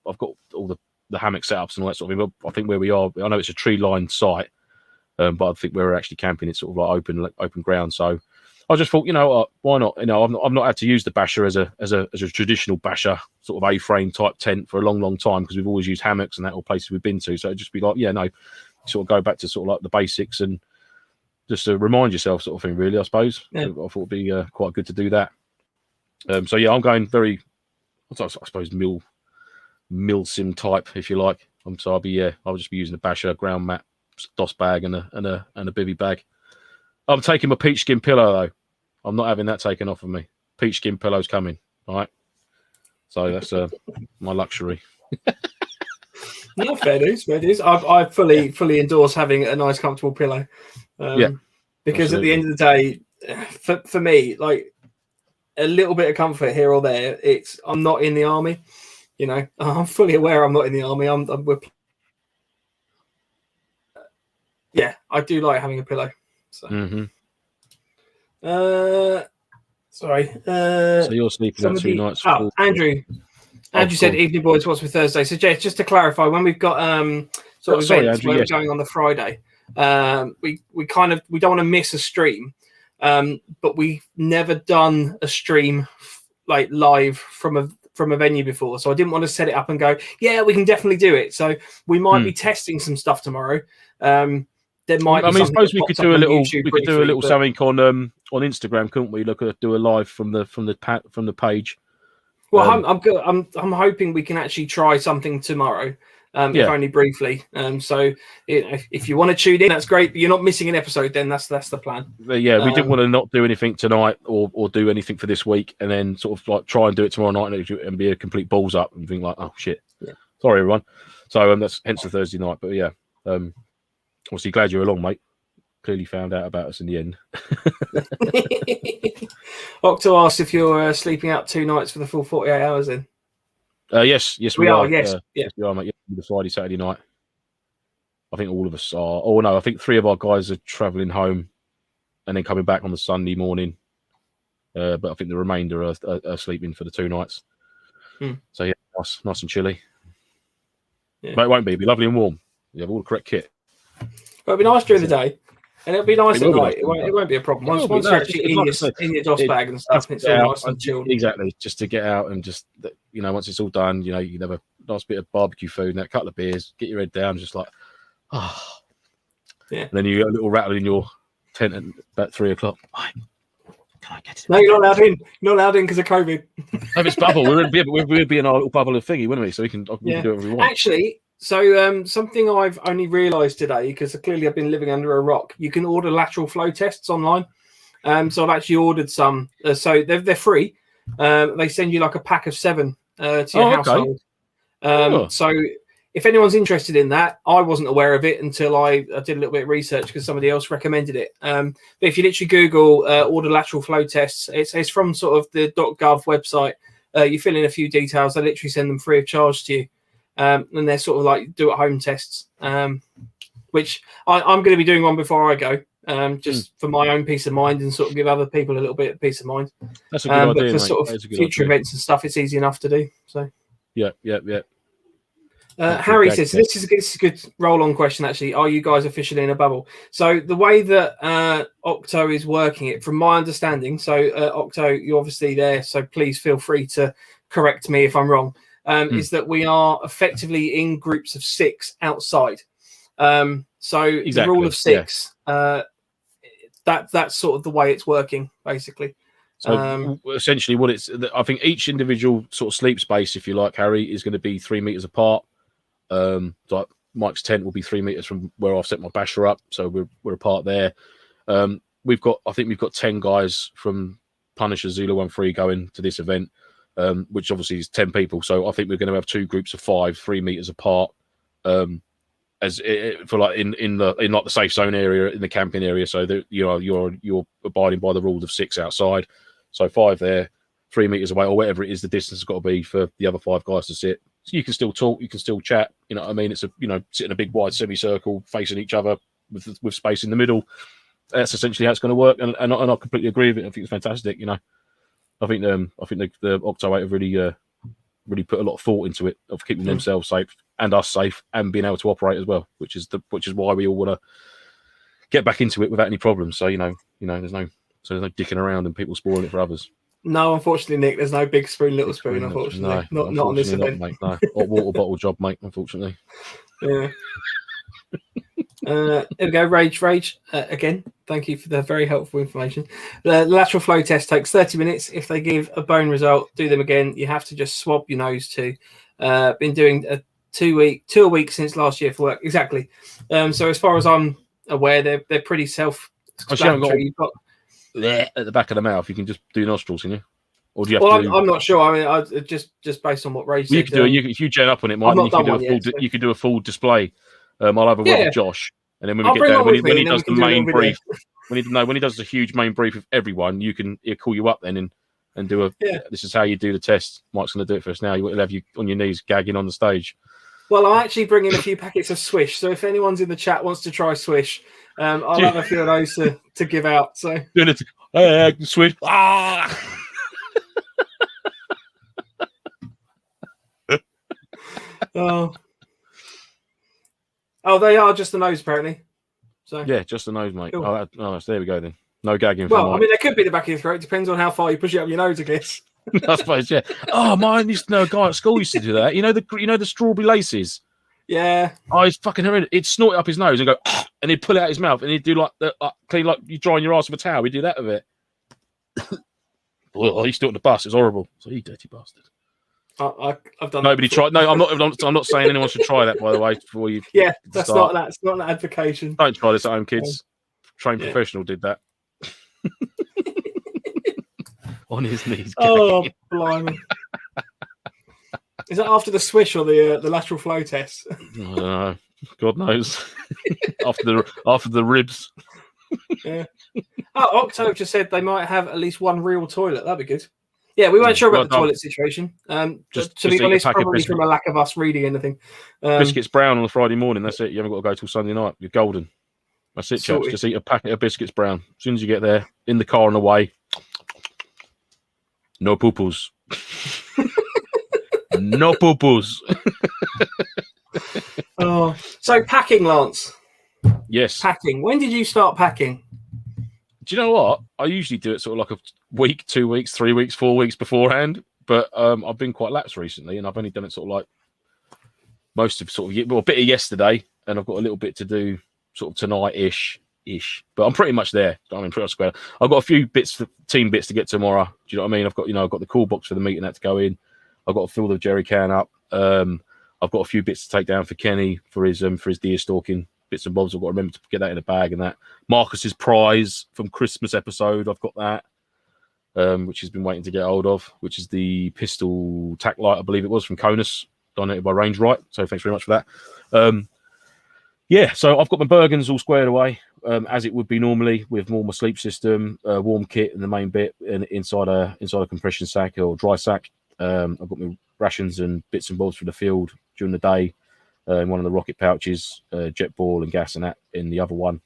all the hammock setups and all that sort of thing. But I think where we are, I know it's a tree-lined site, but I think we're actually camping. It's sort of like open ground. So I just thought, why not? I've not had to use the basher as a traditional basher sort of A-frame type tent for a long time, because we've always used hammocks and that, all places we've been to. So it'd just be like, sort of go back to sort of like the basics and just to remind yourself, sort of thing. Really, I suppose. Yeah. I thought it'd be quite good to do that. So yeah, I'm going very, I suppose, MilSim type, if you like. So I'll just be using a basher, ground mat, DOS bag, and a bivvy bag. I'm taking my peach skin pillow though. I'm not having that taken off of me. Peach skin pillow's coming. All right. So that's my luxury. No, fair dues. I fully endorse having a nice, comfortable pillow. Because absolutely. At the end of the day, for me, like a little bit of comfort here or there. I'm not in the army. I'm fully aware I'm not in the army. I do like having a pillow. So. Sorry. So you're sleeping at 2 nights. Andrew said, "Evening, boys. What's for Thursday?" So, Jess, just to clarify, when we've got events Andrew, where we're going on the Friday, we don't want to miss a stream, but we've never done a stream like live from from a venue before, so I didn't want to set it up and go, yeah, we can definitely do it. So we might be testing some stuff tomorrow. There might. I mean, I suppose we could do a little. YouTube We could do a little but... something on Instagram, couldn't we? Look at do a live from the page. Well, I'm hoping we can actually try something tomorrow. If only briefly. So if you want to tune in, that's great. But you're not missing an episode. Then that's the plan. Yeah, we didn't want to not do anything tonight or do anything for this week, and then sort of like try and do it tomorrow night and be a complete balls up and think like, oh shit, sorry everyone. So that's hence the Thursday night. But yeah, obviously glad you're along, mate. Clearly found out about us in the end. Okto asked if you're sleeping out 2 nights for the full 48 hours. Then yes, we are. Yes, yes, we are, mate. Yeah, the Friday, Saturday night. I think all of us are. Oh no, I think 3 of our guys are travelling home, and then coming back on the Sunday morning. But I think the remainder are sleeping for the 2 nights. So yeah, nice and chilly. Yeah. But it won't be. It'll be lovely and warm. You have all the correct kit. Well, it'll be nice during the day, and it'll be nice at night. It won't be a problem. Once you're actually in your DOS bag and stuff, it's all nice and chilled. Exactly. Just to get out and just, once it's all done, you can have a nice bit of barbecue food and a couple of beers, get your head down, just like, yeah. And then you get a little rattle in your tent at about 3 o'clock. Can I get it? No, you're not allowed in. You're not allowed in because of COVID. If it's bubble, we'd be in our little bubble of thingy, wouldn't we? So we can do whatever we want. Actually, so something I've only realised today, because clearly I've been living under a rock, you can order lateral flow tests online. So I've actually ordered some. So they're free. They send you like a pack of 7 to your household. So if anyone's interested in that, I wasn't aware of it until I did a little bit of research because somebody else recommended it. But if you literally Google order lateral flow tests, it's from sort of the .gov website. You fill in a few details. They literally send them free of charge to you. And they're sort of like do-at-home tests, which I'm going to be doing one before I go, just for my own peace of mind and sort of give other people a little bit of peace of mind. That's a good idea, but for mate. sort of future events and stuff, it's easy enough to do. So yeah. Harry says, this is a good roll-on question, actually. Are you guys officially in a bubble? So the way that Okto is working it, from my understanding, so Okto, you're obviously there, so please feel free to correct me if I'm wrong, is that we are effectively in groups of 6 outside. So exactly. The rule of 6, that's sort of the way it's working, basically. So essentially what I think each individual sort of sleep space, if you like, Harry, is going to be 3 meters apart. Like Mike's tent will be 3 meters from where I've set my basher up, so we're apart there. I think we've got 10 guys from Punisher Zulu 1-3 going to this event, which obviously is 10 people. So I think we're going to have 2 groups of 5, 3 meters apart, as for like in like the safe zone area, in the camping area, so that you're abiding by the rule of 6 outside. So 5 there, 3 meters away, or whatever it is the distance has got to be for the other 5 guys to sit. So you can still talk, you can still chat. You know what I mean? It's sit in a big wide semicircle facing each other with space in the middle. That's essentially how it's going to work, and I completely agree with it. I think it's fantastic. I think the Okto8 have really put a lot of thought into it, of keeping themselves safe and us safe and being able to operate as well, which is why we all want to get back into it without any problems. So there's no dicking around and people spoiling it for others. No, unfortunately, Nick, there's no big spoon, little spoon. Unfortunately, not on this event, mate. No, hot water bottle job, mate. Unfortunately. Yeah. There we go. Rage. Again, thank you for the very helpful information. The lateral flow test takes 30 minutes. If they give a bone result, do them again. You have to just swab your nose too. Been doing a 2 a week since last year for work. Exactly. So as far as I'm aware, they're pretty self-explanatory. At the back of the mouth, you can just do nostrils, can you? Or do you have well, to I'm not sure. I mean, I just based on what Ray said. You could do if you gen up on it, Mike. You could do a full display. I'll have a word with Josh, and then when we get down, when he does the main brief, when he does the huge main brief of everyone, he'll call you up then and do a. Yeah. This is how you do the test. Mike's going to do it for us now. He'll have you on your knees gagging on the stage. Well, I'll actually bring in a few packets of Swish. So if anyone's in the chat wants to try Swish, I'll have a few of those to give out. So doing it, Swish. Oh, they are just the nose, apparently. So yeah, just the nose, mate. Cool. So there we go then. No gagging. Well, I mean, they could be the back of your throat. Depends on how far you push it up your nose, I guess. I suppose, yeah. Oh, mine used to know a guy at school used to do that. You know the strawberry laces. Yeah. Oh, he's fucking horrendous. He'd snort it up his nose and go, and he'd pull it out his mouth, and he'd do like clean, like you drying your ass with a towel. He'd do that with it. Well, he still on the bus. It's horrible. So you dirty bastard. I've done. Nobody tried. No, I'm not saying anyone should try that. By the way, before you. Yeah, that's not that. It's not an advocation. Don't try this at home, kids. Trained professional did that. On his knees. Oh, blimey! Is that after the swish or the lateral flow test? I don't know. God knows. after the ribs. Yeah. Oh, Okto just said they might have at least one real toilet. That'd be good. Yeah, we weren't sure about the toilet situation. To be honest, probably from a lack of us reading anything. Biscuits brown on a Friday morning. That's it. You haven't got to go till Sunday night. You're golden. That's it, chaps. Just eat a packet of biscuits brown. As soon as you get there, in the car on the way. No poo-poos. No poo-poos. Oh, so packing, Lance. Yes. Packing. When did you start packing? Do you know what? I usually do it sort of like a week, 2 weeks, 3 weeks, 4 weeks beforehand. But I've been quite lax recently, and I've only done it sort of like most of a bit of yesterday, and I've got a little bit to do sort of tonight-ish. But I'm pretty much there. I mean, pretty much square. I've got a few team bits to get tomorrow. Do you know what I mean? I've got the call box for the meeting that to go in. I've got to fill the jerry can up. I've got a few bits to take down for Kenny for his deer stalking bits and bobs. I've got to remember to get that in a bag and that. Marcus's prize from Christmas episode. I've got that, which he's been waiting to get hold of, which is the pistol tack light, I believe it was, from Conus, donated by Range Right. So thanks very much for that. Yeah, so I've got my Bergens all squared away, as it would be normally, with more my sleep system, warm kit in the main bit, and inside a compression sack or dry sack. I've got my rations and bits and bobs for the field during the day in one of the rocket pouches, jet ball and gas and that in the other one,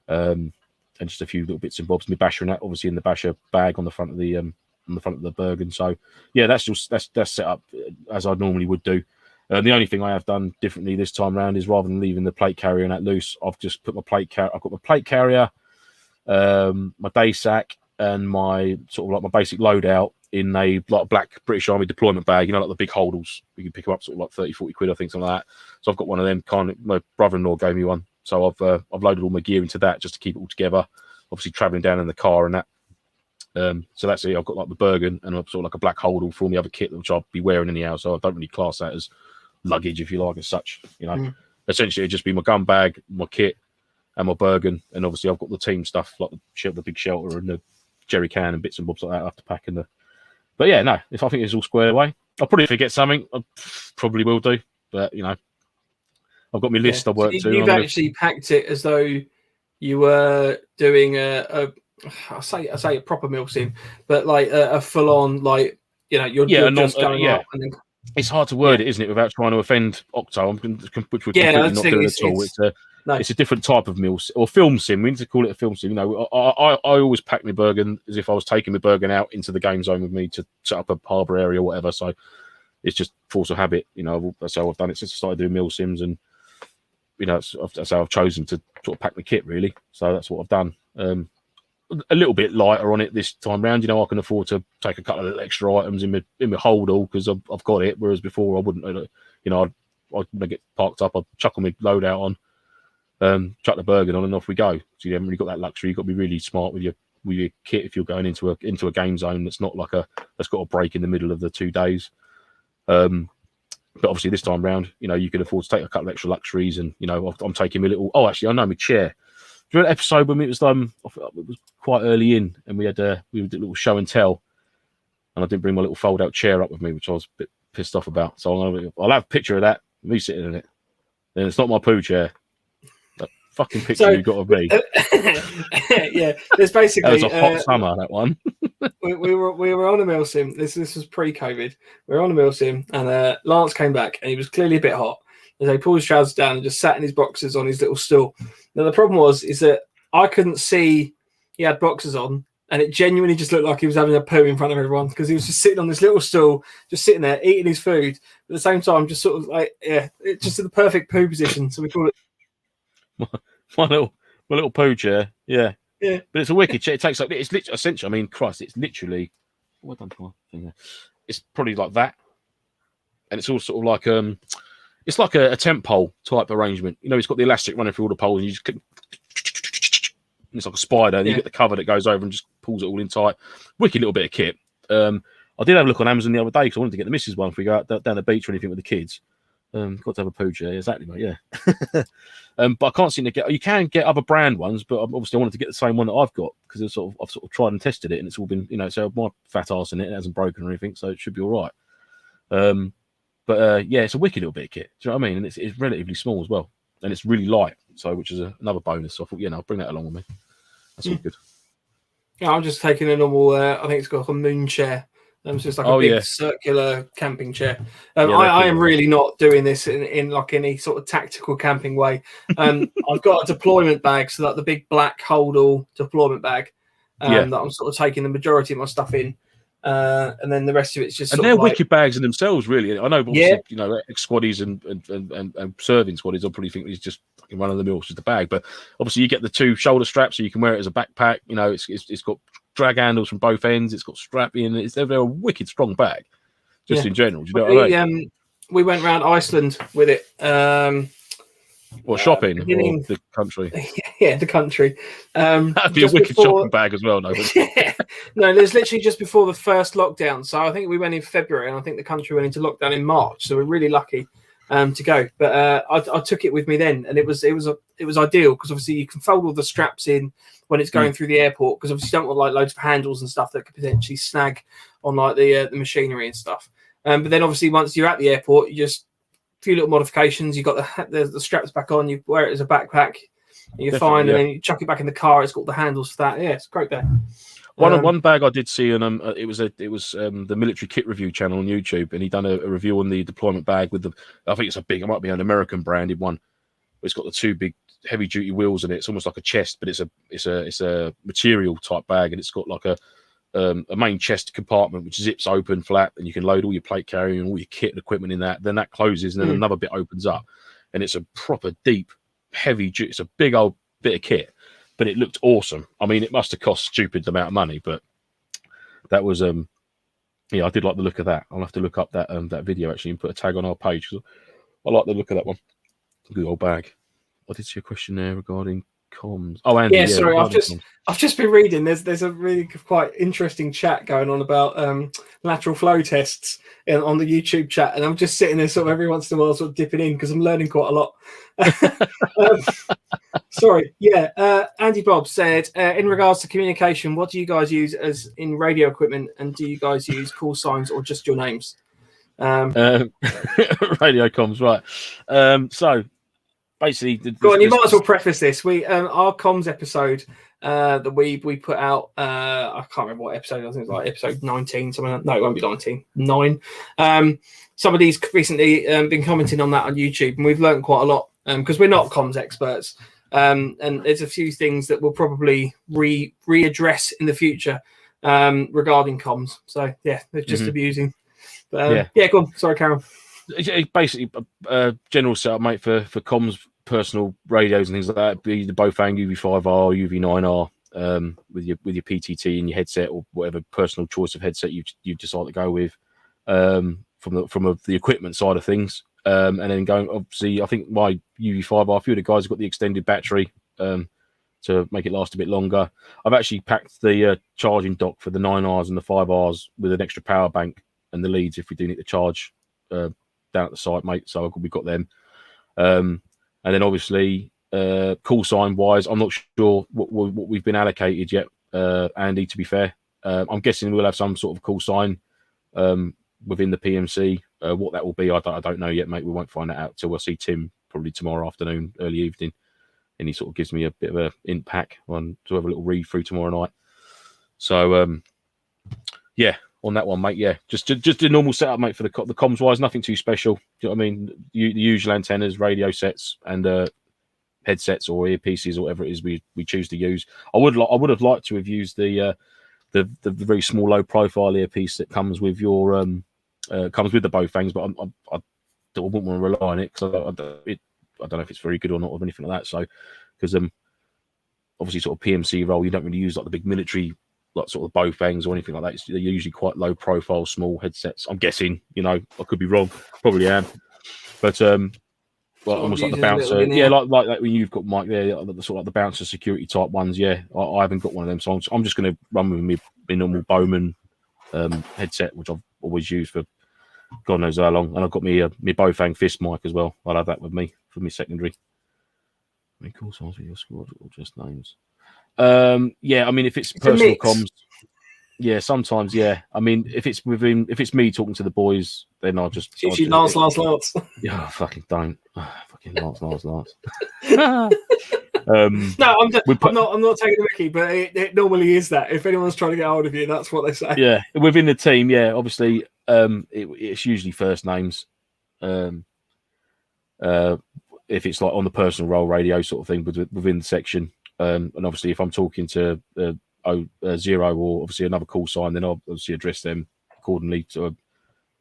and just a few little bits and bobs. My basher and that, obviously, in the basher bag on the front of the Bergen. So yeah, that's set up as I normally would do. The only thing I have done differently this time around is, rather than leaving the plate carrier and that loose, I've just put my plate carrier. I've got my plate carrier, my day sack, and my sort of like my basic loadout in a like black British Army deployment bag. You know, like the big holdalls. You can pick them up sort of like 30, 40 quid, I think, something like that. So I've got one of them. My brother-in-law gave me one, so I've loaded all my gear into that just to keep it all together. Obviously, traveling down in the car and that. So that's it. I've got like the Bergen and sort of like a black holdall for all my other kit, which I'll be wearing anyhow. So I don't really class that as luggage, if you like, as such. You know, essentially it'd just be my gun bag, my kit, and my Bergen, and obviously I've got the team stuff like the big shelter and the jerry can and bits and bobs like that I have to pack in the. But yeah, no, if I think it's all squared away, I'll probably forget something. I probably will do, but you know, I've got my list I work to. You've actually packed it as though you were doing I say a proper MilSim, but like a full on, like, you know, you're just going up and then. It's hard to word it, isn't it, without trying to offend Okto, which we're completely not doing at all. It's a different type of MilSim or film sim. We need to call it a film sim. You know, I always pack my Bergen as if I was taking my Bergen out into the game zone with me to set up a harbour area or whatever. So it's just force of habit. You know, that's how I've done it since I started doing MilSims, and you know, that's how I've chosen to sort of pack the kit, really. So that's what I've done. A little bit lighter on it this time round. You know, I can afford to take a couple of little extra items in my holdall because I've got it. Whereas before I wouldn't. You know, I'd get parked up. I'd chuckle my loadout on, chuck the Bergen on, and off we go. So you haven't really got that luxury. You've got to be really smart with your kit if you're going into a game zone that's not like that's got a break in the middle of the 2 days. But obviously this time round, you know, you can afford to take a couple of extra luxuries, and you know, I'm taking my little. Oh, actually, I know my chair. Do you remember that episode when it was it was quite early in, and we did a little show and tell, and I didn't bring my little fold out chair up with me, which I was a bit pissed off about. So I'll have a picture of that, me sitting in it. And it's not my poo chair. That fucking picture you got of me. Yeah, there's basically that was a hot summer, that one. we were on a MilSim. This was pre-COVID. We were on a MilSim, and Lance came back, and he was clearly a bit hot. And he pulled his trousers down and just sat in his boxers on his little stool. Now the problem is that I couldn't see he had boxers on, and it genuinely just looked like he was having a poo in front of everyone, because he was just sitting on this little stool, just sitting there eating his food, but at the same time just sort of like, yeah, it's just in the perfect poo position. So we call it my little poo chair. Yeah. Yeah. But it's a wicked chair. It takes up. It's literally essentially. I mean, Christ, it's literally what have I done to my thing there? It's probably like that, and it's all sort of like it's like a tent pole type arrangement. You know, it's got the elastic running through all the poles, and you just click, and it's like a spider. And you get the cover that goes over and just pulls it all in tight. Wicked little bit of kit. I did have a look on Amazon the other day because I wanted to get the missus one if we go out down the beach or anything with the kids. Got to have a pooch, yeah, exactly, mate, yeah. But I can't seem to get. You can get other brand ones, but obviously I wanted to get the same one that I've got because I've sort of tried and tested it, and it's all been, you know, so my fat ass in it, it hasn't broken or anything, so it should be all right. But yeah, it's a wicked little bit of kit. Do you know what I mean? And it's relatively small as well, and it's really light, so which is another bonus. So I thought, yeah, no, I'll bring that along with me. That's all good. Yeah, I'm just taking a normal. I think it's got like a moon chair. It's just like a big circular camping chair. I am really not doing this in like any sort of tactical camping way. I've got a deployment bag, so like the big black hold-all deployment bag that I'm sort of taking the majority of my stuff in. And then the rest of it's just. And they're wicked bags in themselves, really. I know, obviously, you know, ex-squaddies and serving squaddies, I'll probably think it's just fucking one of the mills, just a bag. But obviously, you get the 2 shoulder straps, so you can wear it as a backpack. You know, it's got drag handles from both ends. It's got strapping. They're a wicked strong bag, just in general. Do you know what I mean? We went around Iceland with it. Or shopping, or the country. Yeah, the country. That'd be a wicked shopping bag as well, no? No, there's literally just before the first lockdown. So I think we went in February, and I think the country went into lockdown in March. So we're really lucky to go. But I took it with me then, and it was ideal because obviously you can fold all the straps in when it's going through the airport, because obviously you don't want like loads of handles and stuff that could potentially snag on like the machinery and stuff. But then obviously once you're at the airport, you just few little modifications. You got the straps back on. You wear it as a backpack. You're fine, and then you chuck it back in the car. It's got the handles for that. Yeah, it's a great bag. One bag I did see, and it was the Military Kit Review channel on YouTube, and he done a review on the deployment bag with I think it might be an American branded one. It's got the 2 big heavy duty wheels in it. It's almost like a chest, but it's a material type bag, and it's got like a main chest compartment which zips open flat, and you can load all your plate carrying and all your kit and equipment in that. Then that closes, and then another bit opens up, and it's a proper deep, heavy. It's a big old bit of kit, but it looked awesome. I mean, it must have cost stupid amount of money, but that was I did like the look of that. I'll have to look up that video actually and put a tag on our page. I like the look of that one. Good old bag. I did see a question there regarding comms. Oh, Andy, yeah, sorry, I've just been reading. There's a really quite interesting chat going on about lateral flow tests on the YouTube chat, and I'm just sitting there sort of every once in a while sort of dipping in because I'm learning quite a lot. Sorry, Andy Bob said, in regards to communication, what do you guys use as in radio equipment, and do you guys use call signs or just your names? Radio comms, right? So basically, go on. You might as well preface this. We our comms episode that we put out. I can't remember what episode. I think it was like episode 19. Something. No, it won't be 19. 9. Somebody's recently been commenting on that on YouTube, and we've learned quite a lot because we're not comms experts. And there's a few things that we'll probably readdress in the future regarding comms. So yeah, they're just abusing. But, go on. Sorry, Carol. Basically, a general setup, mate, for comms, personal radios and things like that. Be the Bofang UV5R, UV9R, with your PTT and your headset or whatever personal choice of headset you decide to go with. From the equipment side of things, and then going, obviously, I think my UV5R, a few of the guys have got the extended battery to make it last a bit longer. I've actually packed the charging dock for the 9Rs and the 5Rs with an extra power bank and the leads if we do need to charge down at the site, mate. So we've got them. And then obviously, call sign wise, I'm not sure what we've been allocated yet, Andy, to be fair. I'm guessing we'll have some sort of call sign within the PMC. What that will be, I don't know yet, mate. We won't find that out till I see Tim probably tomorrow afternoon, early evening. And he sort of gives me a bit of a impact on to have a little read through tomorrow night. So, on that one, mate, just a normal setup, mate, for the comms wise, nothing too special. Do you know what I mean? The usual antennas, radio sets, and headsets or earpieces or whatever it is we choose to use. I would have liked to have used the very small, low profile earpiece that comes with your comes with the Bofangs, but I wouldn't want to rely on it because I don't know if it's very good or not or anything like that. So because obviously sort of PMC role, you don't really use like the big military like sort of both bangs or anything like that. They're usually quite low profile, small headsets. I'm guessing, I could be wrong, probably am, but well, almost like the bouncer, like when you've got Mike there, the sort of like the bouncer security type ones. Yeah, I haven't got one of them, so I'm just going to run with my normal Bowman headset, which I've always used for God knows how long, and I've got my Bofang fist mic as well. I'll have that with me for my secondary. Any cool songs with your squad or just names? Yeah, I mean, if it's personal comms, yeah, sometimes, yeah. I mean, if it's me talking to the boys, then I'll just usually Lance. Yeah, fucking don't. Fucking Lance. No, I'm not taking the mickey, but it normally is that. If anyone's trying to get hold of you, that's what they say. Yeah, within the team, yeah, obviously, it's usually first names. If it's like on the personal role radio sort of thing, within the section, and obviously if I'm talking to Zero or obviously another call sign, then I'll obviously address them accordingly to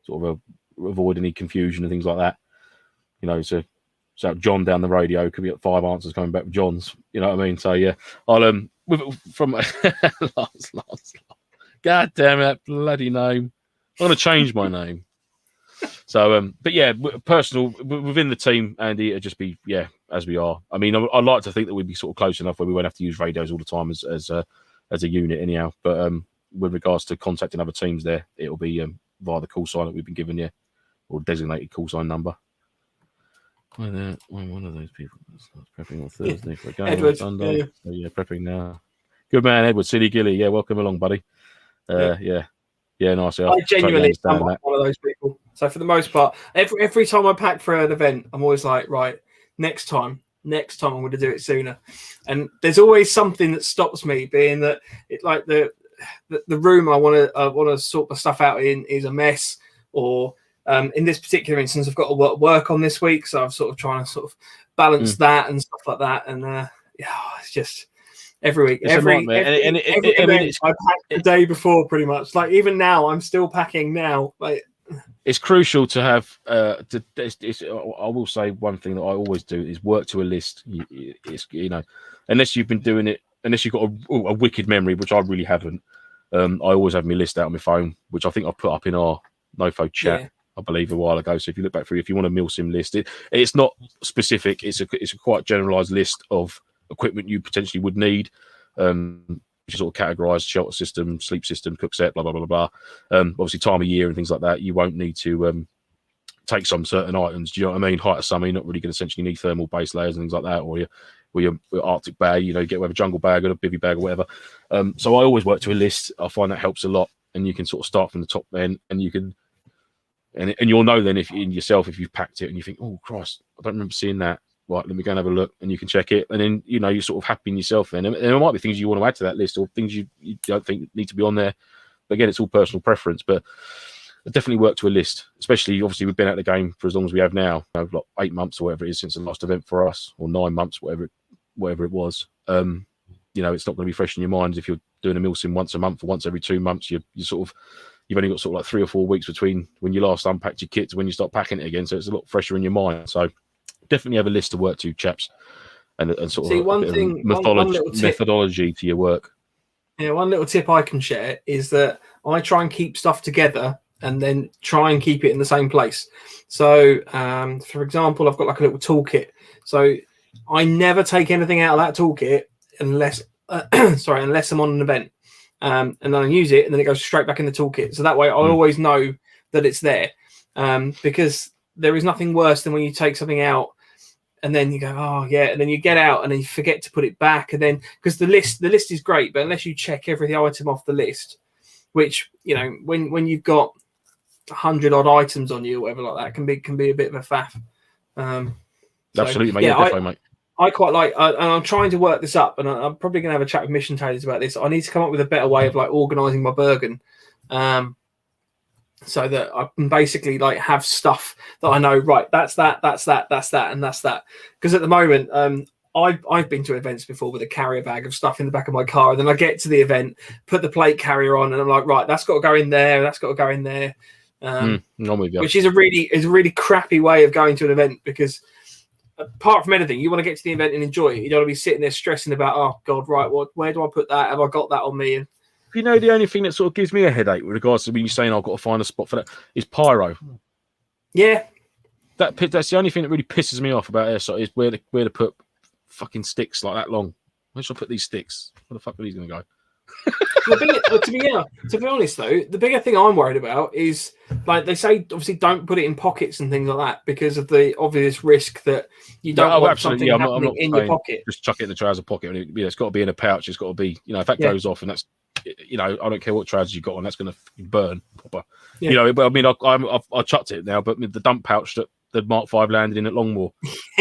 sort of avoid any confusion and things like that. So John down the radio could be at 5 answers coming back with John's. You know what I mean? So yeah, I'll from last. God damn it, that bloody name! I'm gonna change my name. So, but yeah, personal within the team, Andy, it'd just be as we are. I mean, I'd like to think that we'd be sort of close enough where we won't have to use radios all the time as a unit, anyhow. But with regards to contacting other teams, it'll be via the call sign that we've been given, or designated call sign number. When one of those people starts prepping on Thursday for a game on Sunday. Yeah. So yeah, prepping now. Good man, Edward Silly Gilly. Yeah, welcome along, buddy. Yeah, nice. I genuinely am one of those people. So for the most part, every time I pack for an event, I'm always like, right, next time I'm going to do it sooner. And there's always something that stops me, being that it like the room I want to sort the stuff out in is a mess, or in this particular instance, I've got to work on this week, so I'm sort of trying to sort of balance that and stuff like that. And it's just. Every week, every event, I pack the day before, pretty much. Like even now, I'm still packing now. Like it's crucial to have. I will say one thing that I always do is work to a list. Unless you've been doing it, unless you've got a wicked memory, which I really haven't. I always have my list out on my phone, which I think I put up in our NoFo chat, I believe, a while ago. So if you look back through, if you want a MilSim list, it's not specific. It's a quite generalised list of equipment you potentially would need, which is sort of categorized: shelter system, sleep system, cook set, blah blah blah blah. Obviously, time of year and things like that. You won't need to take some certain items. Do you know what I mean? Height of summer, you're not really going to essentially need thermal base layers and things like that, or your Arctic bag. Get whatever jungle bag or a bivvy bag or whatever. So I always work to a list. I find that helps a lot, and you can sort of start from the top then, and you can. And you'll know then if you've packed it and you think, oh Christ, I don't remember seeing that. Right, let me go and have a look, and you can check it, and then you're sort of happy in yourself. Then, and there might be things you want to add to that list, or things you don't think need to be on there. But again, it's all personal preference. But I definitely work to a list, especially obviously we've been at the game for as long as we have now, like 8 months or whatever it is since the last event for us, or 9 months, whatever it was. It's not going to be fresh in your mind if you're doing a MilSim once a month or once every 2 months. You've only got sort of like 3 or 4 weeks between when you last unpacked your kit to when you start packing it again, so it's a lot fresher in your mind. So. Definitely have a list to work to, chaps, and sort of methodology to your work. Yeah, one little tip I can share is that I try and keep stuff together and then try and keep it in the same place. So, for example, I've got like a little toolkit. So I never take anything out of that toolkit unless I'm on an event, and then I use it, and then it goes straight back in the toolkit. So that way I always know that it's there, because there is nothing worse than when you take something out and then you go, oh yeah, and then you get out and then you forget to put it back, and then because the list is great, but unless you check every item off the list, which when you've got 100 odd items on you or whatever like that, can be a bit of a faff. Absolutely, mate. Yeah, definitely, mate. I quite like, and I'm trying to work this up, and I'm probably going to have a chat with Mission Tailors about this. I need to come up with a better way of like organising my Bergen. So that I can basically like have stuff that I know, right, that's that, and that's that. Because at the moment, I've been to events before with a carrier bag of stuff in the back of my car, and then I get to the event, put the plate carrier on, and I'm like, right, that's got to go in there, that's got to go in there. Which is a really crappy way of going to an event, because apart from anything, you want to get to the event and enjoy it. You don't want to be sitting there stressing about, oh God, right, where do I put that? Have I got that on me? And You know, the only thing that sort of gives me a headache with regards to when you're saying I've got to find a spot for that is pyro. Yeah. That's the only thing that really pisses me off about airsoft is where to put fucking sticks like that long. Where should I put these sticks? Where the fuck are these going to go? To be honest, though, the bigger thing I'm worried about is, like they say, obviously don't put it in pockets and things like that because of the obvious risk that you don't want something happening in your pocket. Just chuck it in the trouser pocket. It's got to be in a pouch. It's got to be, if that goes off and that's, I don't care what trousers you've got on, that's going to burn. Proper. Yeah. I mean, I chucked it now, but the dump pouch that the Mark V landed in at Longmoor,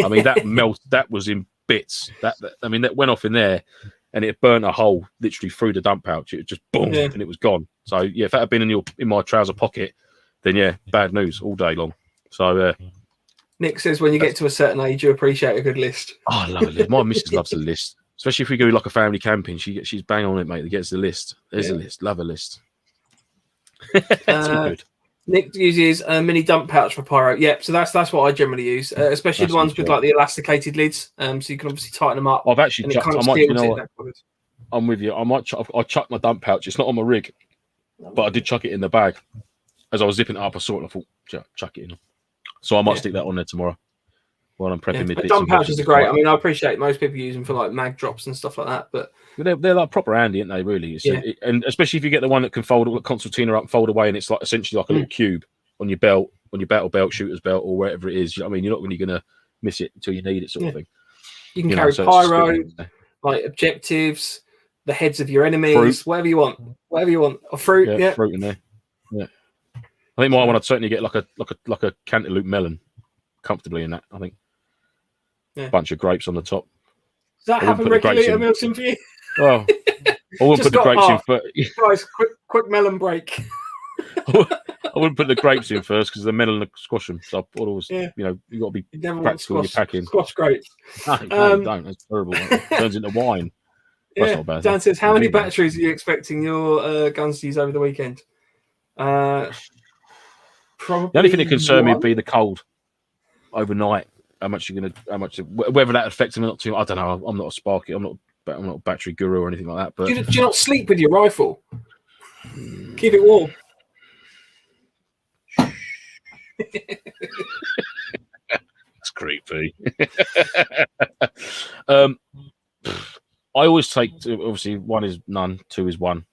I mean, that was in bits. That went off in there. And it burnt a hole literally through the dump pouch. It just boom, and it was gone. So if that had been in my trouser pocket, then bad news all day long. So Nick says when you get to a certain age, you appreciate a good list. Oh, I love a list. My missus loves a list, especially if we go like a family camping. She's bang on it, mate. That gets the list. There's a list. Love a list. That's good. Nick uses a mini dump pouch for pyro. Yep, so that's what I generally use, especially the ones with like the elasticated lids, so you can obviously tighten them up. I've actually chucked. I'm with you. I chucked my dump pouch. It's not on my rig, but I did chuck it in the bag. As I was zipping it up, I saw it and I thought, chuck it in. So I might stick that on there tomorrow while I'm prepping my bits. Dump pouches are great. I mean, I appreciate most people use them for like mag drops and stuff like that, but they're like proper handy, aren't they? Really, and especially if you get the one that can fold the concertina up, and fold away, and it's like essentially like a little cube on your belt, on your battle belt, shooter's belt, or wherever it is. I mean, you're not really going to miss it until you need it, sort of thing. You can carry pyro, like objectives, the heads of your enemies, whatever you want, or fruit. Fruit in there. Yeah, I think my one I'd certainly get like a cantaloupe melon comfortably in that. I think bunch of grapes on the top. Does that happen regularly at MilSim for you? Well, I wouldn't put the grapes in first. Guys, quick melon break. I wouldn't put the grapes in first because the melon will squash them. So I'd always, you've got to be practical when you're packing. Squash grapes. No, don't. That's terrible. It turns into wine. That's not bad. Dan says, how many batteries are you expecting your guns to use over the weekend? Probably the only thing that concerned me would be the cold overnight. How much whether that affects them or not too. I don't know. I'm not a sparky. I'm not a battery guru or anything like that. But do you not sleep with your rifle? Keep it warm. That's creepy. I always take obviously 1 is none, 2 is 1. Do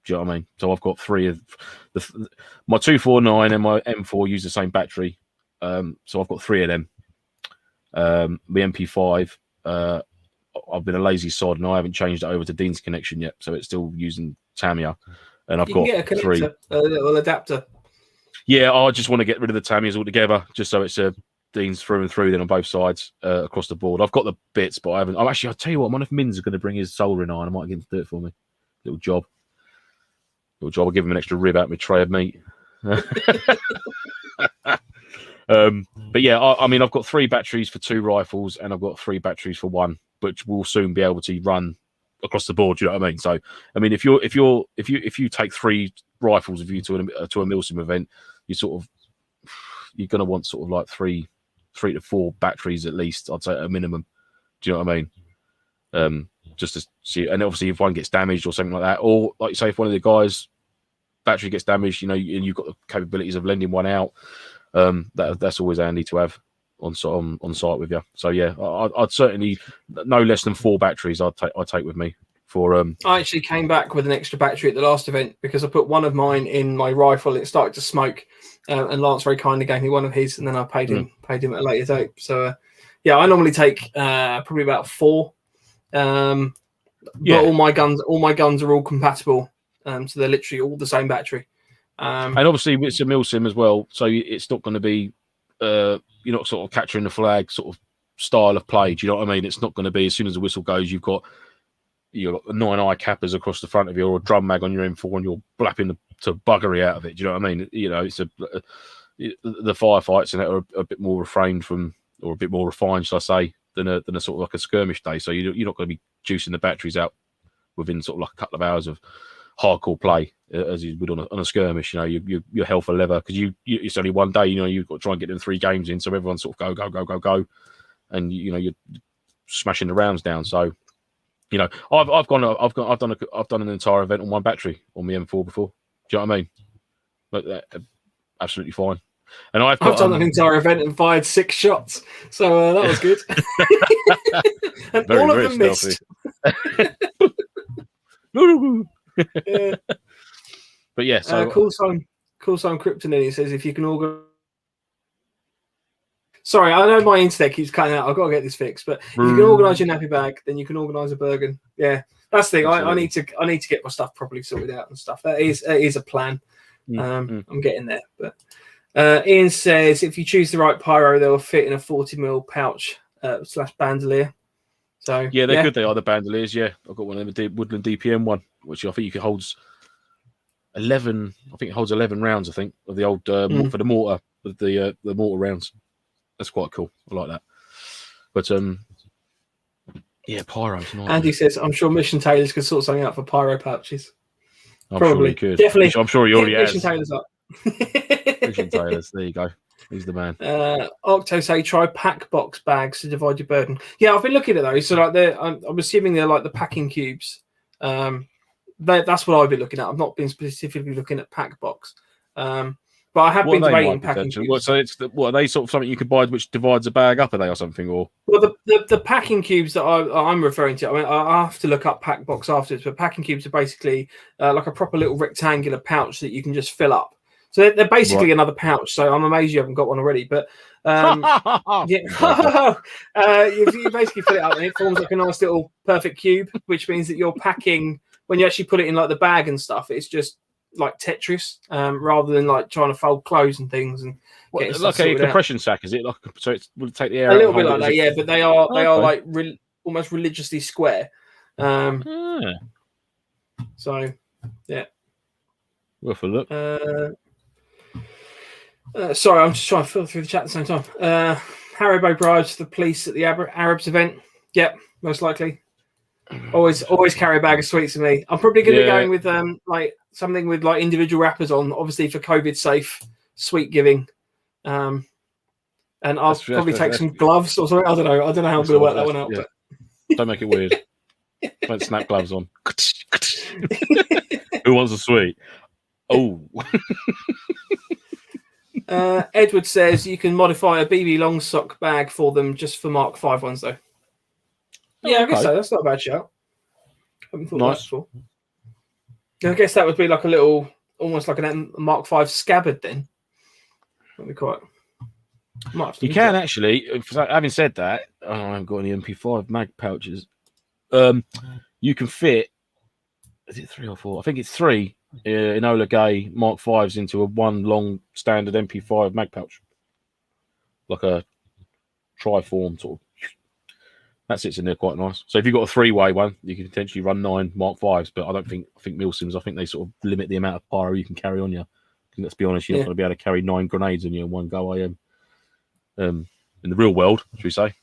you know what I mean? So I've got 3 of my 249 and my M4 use the same battery. So I've got 3 of them. The MP5, I've been a lazy sod and I haven't changed it over to Dean's connection yet, so it's still using Tamiya. And I've got a connector, 3, a little adapter. Yeah, I just want to get rid of the Tamiyas altogether, just so it's a Dean's through and through then on both sides across the board. I've got the bits, but I haven't. I'll tell you what, one of Mins is going to bring his soldering iron. I might get him to do it for me. Little job. I'll give him an extra rib out of my tray of meat. But yeah, I mean, I've got 3 batteries for 2 rifles, and I've got 3 batteries for 1, which will soon be able to run across the board. You know what I mean? So, I mean, if you take 3 rifles with you to a MilSim event, you're going to want sort of like 3 to 4 batteries at least. I'd say at a minimum. Do you know what I mean? Just to see, and obviously if one gets damaged or something like that, or like you say, if one of the guys' battery gets damaged, and you've got the capabilities of lending one out. That's always handy to have on site with you. So yeah, I'd certainly no less than 4 batteries. I'd take with me for. I actually came back with an extra battery at the last event because I put one of mine in my rifle. It started to smoke, and Lance very kindly gave me one of his, and then I paid him at a later date. So yeah, I normally take probably about 4. But all my guns are all compatible, so they're literally all the same battery. And obviously it's a MilSim as well, so it's not going to be you're not sort of capturing the flag sort of style of play. Do you know what I mean? It's not going to be as soon as the whistle goes, you've got 9 eye cappers across the front of you, or a drum mag on your M4, and you're blapping to buggery out of it. Do you know what I mean? It's the firefights and that are a bit more refrained from, or a bit more refined, shall I say, than a sort of like a skirmish day. So you're not going to be juicing the batteries out within sort of like a couple of hours of hardcore play as you would on a skirmish. You're hell for leather because it's only one day. You've got to try and get them 3 games in, so everyone's sort of go, and you're smashing the rounds down. So I've done an entire event on one battery on my M4 before. Do you know what I mean? But absolutely fine. And I've done an entire event and fired 6 shots, so that was good. And very, all of very them missed. Yeah. But yeah, so Cool sign Kryptonite. He says if you can organize. Sorry, I know my internet keeps cutting out. I've got to get this fixed. But if you can organise your nappy bag, then you can organise a Bergen. Yeah, that's the thing. I need to get my stuff properly sorted out and stuff. That is a plan. I'm getting there. But Ian says if you choose the right pyro, they'll fit in a 40mm pouch / bandolier. So yeah, they're good. They are the bandoliers. Yeah, I've got one of them, the Woodland DPM one, which I think holds 11. I think it holds 11 rounds. I think of the old for the mortar, with the mortar rounds. That's quite cool. I like that. But yeah, pyros. Andy says, "I'm sure Mission Tailors could sort something out for pyro pouches." I'm Probably. sure he could. Definitely. I'm sure he already has. Mission Tailors up. Mission Tailors. There you go. He's the man. Okto say try pack box bags to divide your burden. Yeah, I've been looking at those. So like I'm assuming they're like the packing cubes. That's what I've been looking at. I've not been specifically looking at pack box. But I have been debating packing cubes. So are they sort of something you could buy which divides a bag up? Are they or something? Or well, the packing cubes that I'm referring to. I mean, I have to look up pack box afterwards. But packing cubes are basically like a proper little rectangular pouch that you can just fill up. So they're basically another pouch. So I'm amazed you haven't got one already. But you basically fill it up and it forms like a nice little perfect cube, which means that you're packing when you actually put it in like the bag and stuff. It's just like Tetris, rather than like trying to fold clothes and things and like a compression sack. Is it like so? Will take the air a little bit like that, yeah. But they are like almost religiously square. So yeah, worth a look. Sorry, I'm just trying to filter through the chat at the same time. Haribo bribes the police at the Arabs event. Yep, most likely. Always carry a bag of sweets with me. I'm probably going to be going with like something with like individual wrappers on, obviously for COVID safe sweet giving. And I'll probably take some gloves or something. I don't know how I'm going to work that one out. Yeah. But don't make it weird. Don't snap gloves on. Who wants a sweet? Oh. Edward says you can modify a BB long sock bag for them just for Mark 5 ones though. Yeah, I guess so. That's not a bad shout. Haven't thought that before. I guess that would be like a little, almost like a Mark 5 scabbard then. That'd be quite. You can actually. Having said that, I haven't got any MP5 mag pouches. You can fit. Is it 3 or 4? I think it's 3 Enola Gay Mark 5s into a one long standard MP5 mag pouch, like a triform sort of. That sits in there quite nice. So if you've got a 3-way one, you can potentially run 9 Mark 5s. But I think MilSims, I think they sort of limit the amount of pyro you can carry on you. Let's be honest, you're not going to be able to carry 9 grenades on you in one go. In the real world, should we say?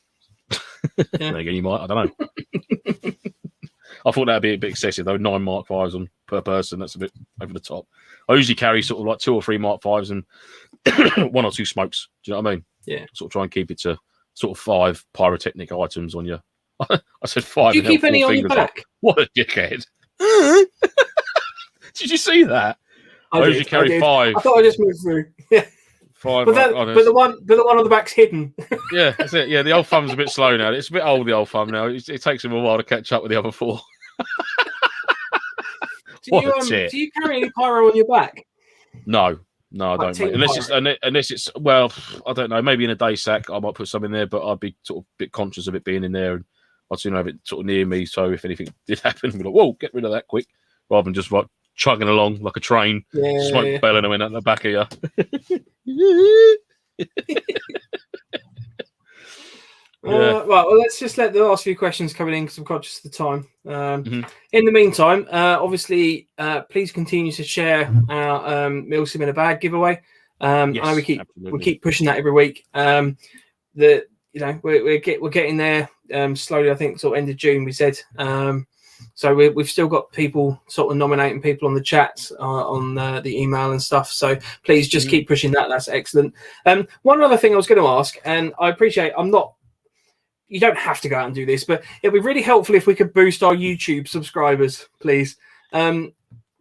Then again, you might. I don't know. I thought that'd be a bit excessive though. 9 Mark 5s on per person. That's a bit over the top. I usually carry sort of like 2 or 3 Mark 5s and 1 or 2 smokes. Do you know what I mean? Yeah. Sort of try and keep it to sort of 5 pyrotechnic items on you. I said 5. Do you keep any on your back? Up. What a dickhead! Did you see that? I usually carry 5. I thought I just moved through. Yeah. 5. But the one on the back's hidden. Yeah, that's it. Yeah, the old thumb's a bit slow now. It's a bit old, the old thumb now. It takes him a while to catch up with the other 4. Do you carry any pyro on your back? No, I don't. Unless it's well, I don't know. Maybe in a day sack, I might put some in there, but I'd be sort of a bit conscious of it being in there, and I'd sooner have it sort of near me. So if anything did happen, I'd be like, "Whoa, get rid of that quick," rather than just like chugging along like a train, smoke bellowing at the back of you. Right, well, let's just let the last few questions come in because I'm conscious of the time. In the meantime, obviously, please continue to share our MilSim in a bag giveaway. I know we keep pushing that every week. We're getting there slowly. I think sort of end of June we said. So we've still got people sort of nominating people on the chats on the email and stuff. So please just keep pushing that. That's excellent. One other thing I was going to ask, and I appreciate I'm not you don't have to go out and do this, but it'd be really helpful if we could boost our YouTube subscribers, please.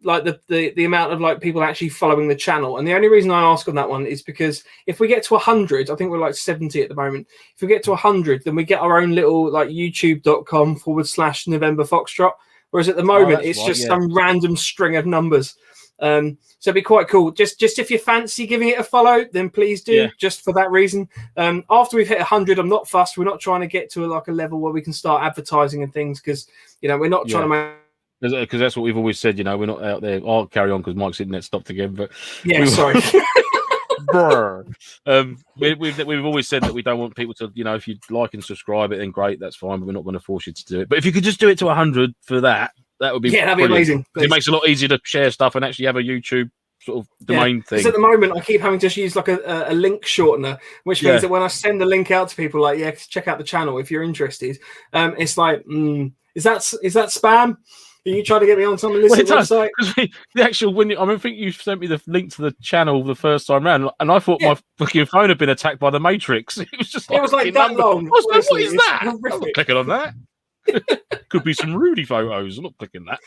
Like the amount of like people actually following the channel. And the only reason I ask on that one is because if we get to 100, I think we're like 70 at the moment. If we get to 100, then we get our own little like youtube.com/November Foxtrot. Whereas at the moment, it's right, just some random string of numbers. So it'd be quite cool. Just if you fancy giving it a follow, then please do, just for that reason. After we've hit 100, I'm not fussed. We're not trying to get to a level where we can start advertising and things, because we're not trying to make, because that's what we've always said. We're not out there. I'll carry on because Mike's internet stopped again. But sorry. We've always said that we don't want people to, if you like and subscribe it, then great, that's fine. But we're not going to force you to do it. But if you could just do it to 100 for that would be that'd be amazing. It makes it a lot easier to share stuff and actually have a YouTube sort of domain thing. Because at the moment, I keep having to use like a link shortener, which means that when I send the link out to people, like check out the channel if you're interested. It's like, is that spam? Are you trying to get me on some illicit website? The actual I think you sent me the link to the channel the first time round, and I thought my fucking phone had been attacked by the Matrix. It was just like that long. I was like, what is that? I'm not clicking on that. Could be some Rudy photos. I'm not clicking that.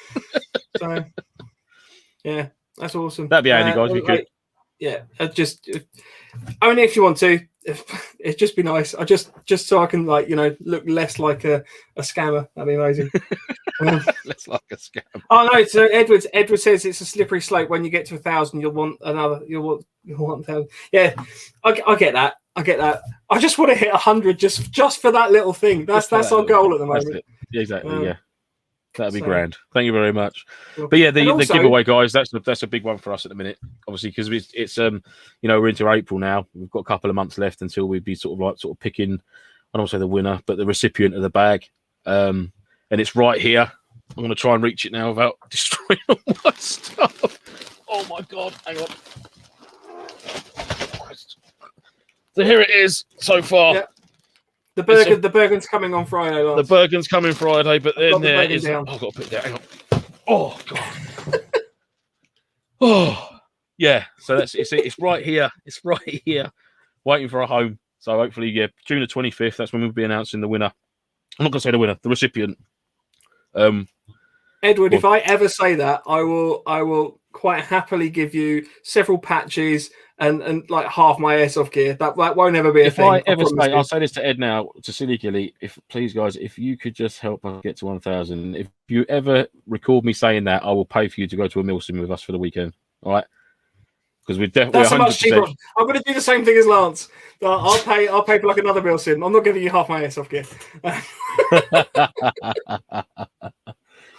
So, that's awesome. That'd be handy, guys. If you could. Just only if you want to. It'd just be nice. Just so I can look less like a scammer. That'd be amazing. Less like a scammer. Oh no! So Edward says it's a slippery slope. When you get to 1,000, you'll want another. You'll want 1,000. Yeah, I get that. I just want to hit 100 just for that little thing. That's our goal at the moment. Yeah, exactly. That'd be grand. Thank you very much. But the giveaway, guys, that's a big one for us at the minute, obviously, because it's we're into April now. We've got a couple of months left until we'd be sort of picking, I don't want to say the winner, but the recipient of the bag. And it's right here. I'm going to try and reach it now without destroying all my stuff. Oh my God, hang on. So here it is so far. Yeah. The Bergen's coming on Friday, Lance. The Bergen's coming Friday, but then there is. I've got to put it down. Hang on. Oh God. Oh yeah. So it's right here. It's right here, waiting for a home. So hopefully, June the 25th. That's when we'll be announcing the winner. I'm not going to say the winner, the recipient. Edward, if I ever say that, I will quite happily give you several patches and like half my airsoft gear. That won't ever be a thing. I'll say this to Ed now, to Silly Gilly, please guys, if you could just help us get to 1,000. If you ever record me saying that, I will pay for you to go to a MilSim with us for the weekend. All right? Because we're definitely. That's 100%. Much cheaper. I'm going to do the same thing as Lance. I'll pay for like another MilSim. I'm not giving you half my airsoft gear.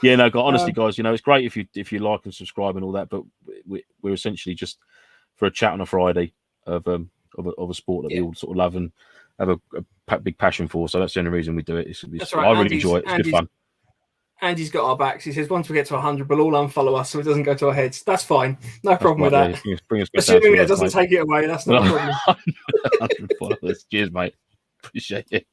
Yeah, no, honestly, guys, it's great if you like and subscribe and all that, but we're essentially just for a chat on a Friday of a sport that we all sort of love and have a big passion for. So that's the only reason we do it. That's right. I really enjoy it. It's good fun. Andy's got our backs. He says once we get to 100, we'll all unfollow us so it doesn't go to our heads. That's fine. No problem with that. Bring us Assuming it doesn't take it away, that's not a problem. Cheers, mate. Appreciate it.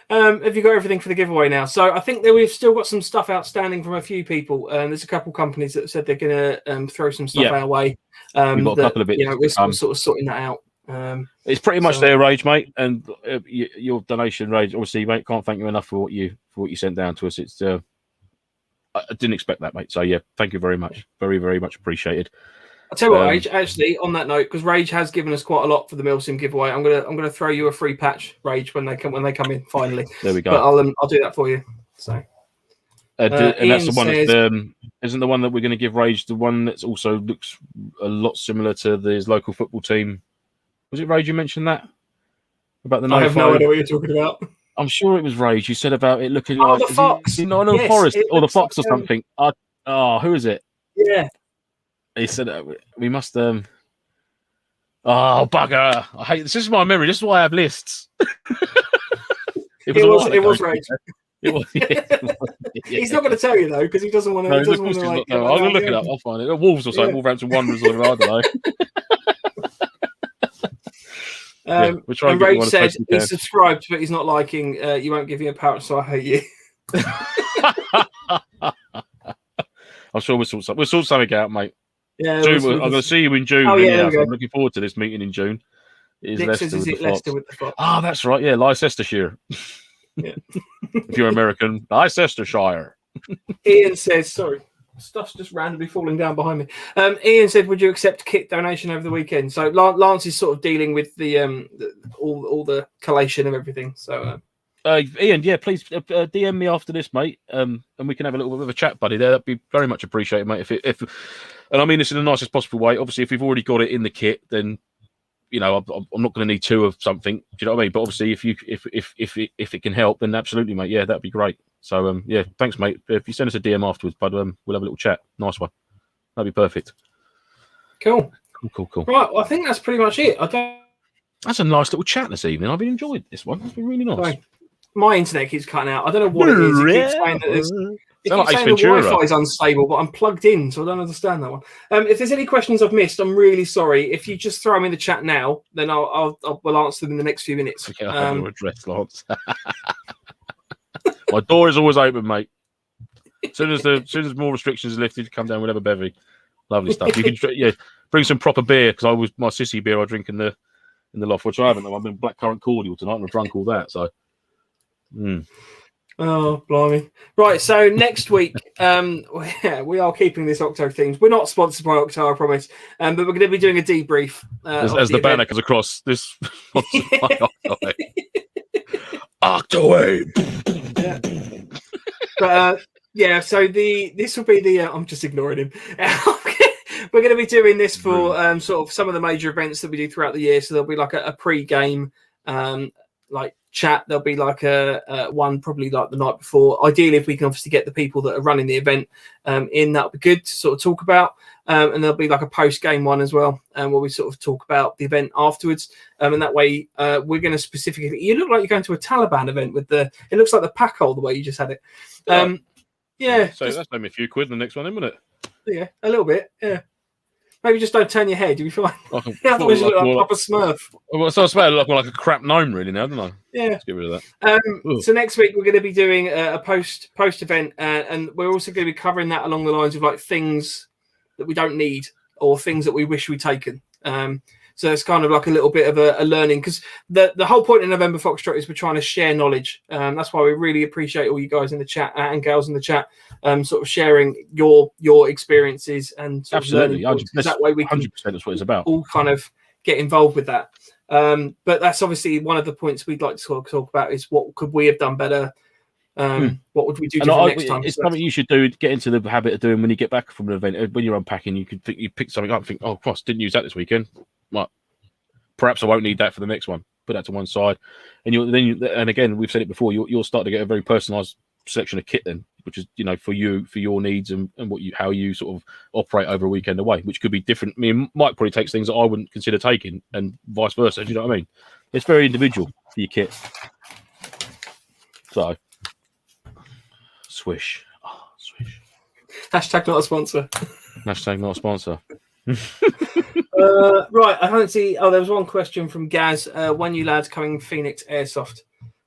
Have you got everything for the giveaway now? So I think that we've still got some stuff outstanding from a few people. There's a couple companies that said they're going to throw some stuff our way. We've got a couple of bits. We're sort of sorting that out. It's pretty much their Rage, mate, and your donation, Rage. Obviously, mate, can't thank you enough for what you sent down to us. It's I didn't expect that, mate. So yeah, thank you very much, very very much appreciated. I'll tell you what, Rage. Actually, on that note, because Rage has given us quite a lot for the MilSim giveaway, I'm gonna throw you a free patch, Rage, when they come in finally. There we go. But I'll do that for you. So. And that's the one. Isn't the one that we're going to give Rage the one that also looks a lot similar to his local football team? Was it Rage you mentioned that about the? I have no idea what you're talking about. I'm sure it was Rage. You said about it looking like the fox. Yes, forest or the fox or something. Who is it? Yeah. He said we must. Oh bugger! I hate this. This is my memory. This is why I have lists. It was Rage. It was, He's not going to tell you though because he doesn't want to. No, I'm going to look it up. I'll find it. Wolves or something. Wolverhampton Wanderers or I don't know. We'll try and Rage said he's subscribed, but he's not liking. You won't give me a parrot, so I hate you. I'm sure we'll sort something out, mate. Yeah, June, I'm going to see you in June. Oh, yeah, I'm looking forward to this meeting in June. Is Nick Leicester says, is with it the Leicester Fox. with the Fox? Ah, that's right. Yeah, Leicestershire. Yeah. If you're American, Leicestershire. Ian says, sorry, stuff's just randomly falling down behind me. Ian said, would you accept kit donation over the weekend? So Lance is sort of dealing with the all the collation of everything. So Ian, yeah, please DM me after this, mate, and we can have a little bit of a chat, buddy. There, that'd be very much appreciated, mate. If and I mean this in the nicest possible way. Obviously, if you've already got it in the kit, then I'm not going to need 2 of something. Do you know what I mean? But obviously, if it can help, then absolutely, mate. Yeah, that'd be great. So yeah, thanks, mate. If you send us a DM afterwards, bud, we'll have a little chat. Nice one. That'd be perfect. Cool. Right, well, I think that's pretty much it. That's a nice little chat this evening. I've been enjoying this one. It's been really nice. Sorry. My internet keeps cutting out. I don't know what it is. It keeps saying that the Wi-Fi is unstable, but I'm plugged in, so I don't understand that one. If there's any questions I've missed, I'm really sorry. If you just throw them in the chat now, then we'll answer them in the next few minutes. Okay, I have your address, Lance. My door is always open, mate. As soon as more restrictions are lifted, come down, we'll have a bevy. Lovely stuff. You can bring some proper beer, because my sissy beer I drink in the loft, which I haven't. I've been blackcurrant cordial tonight and I've drunk all that. So, Oh, blimey. Right, so next week, we are keeping this Okto themed. We're not sponsored by Okto, I promise, but we're going to be doing a debrief. As the banner comes across, this sponsored by Okto8. Okto8. But yeah, so this will be the. I'm just ignoring him. We're going to be doing this for sort of some of the major events that we do throughout the year. So there'll be like a pre-game like chat. There'll be like a one probably like the night before. Ideally, if we can obviously get the people that are running the event in, that'll be good to sort of talk about. And there'll be like a post-game one as well, where we sort of talk about the event afterwards. And that way, we're going to specifically. You look like you're going to a Taliban event with the. It looks like the pack hole the way you just had it. Yeah. So that's maybe a few quid in the next one, isn't it? Yeah, a little bit. Yeah. Maybe just don't turn your head. You'll be fine. Otherwise, you look like a proper Smurf. Well, so I smell like a crap gnome, really, now, don't I? Yeah. Let's get rid of that. So next week we're going to be doing a post event, and we're also going to be covering that along the lines of like things that we don't need or things that we wish we'd taken. So it's kind of like a little bit of a learning, because the whole point of November Foxtrot is we're trying to share knowledge. That's why we really appreciate all you guys in the chat and gals in the chat, sort of sharing your experiences and sort absolutely. Of that way we can 100% that's what it's about. All kind of get involved with that. But that's obviously one of the points we'd like to talk about is what could we have done better. What would we do next time? It's something you should do. Get into the habit of doing when you get back from an event. When you're unpacking, you pick something up and think, "Oh, cross, didn't use that this weekend. Well, perhaps I won't need that for the next one." Put that to one side, and and again, we've said it before. You'll start to get a very personalised selection of kit then, which is for your needs and how you sort of operate over a weekend away, which could be different. I mean, Mike probably takes things that I wouldn't consider taking, and vice versa. Do you know what I mean? It's very individual for your kit. So. Swish. Oh, swish. Hashtag not a sponsor. Hashtag not a sponsor. Right, I don't see. Oh, there was one question from Gaz. When you lads coming Phoenix Airsoft?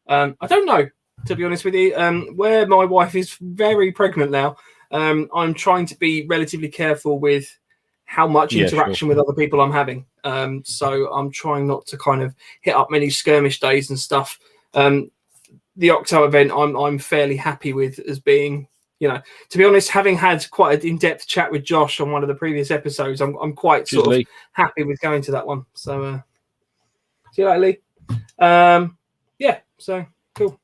I don't know, to be honest with you. Where my wife is very pregnant now, I'm trying to be relatively careful with how much interaction with other people I'm having. So I'm trying not to kind of hit up many skirmish days and stuff. The Okto event, I'm fairly happy with as being, to be honest, having had quite an in-depth chat with Josh on one of the previous episodes, I'm quite sort of happy with going to that one. So, see you later, Lee. Yeah, so cool.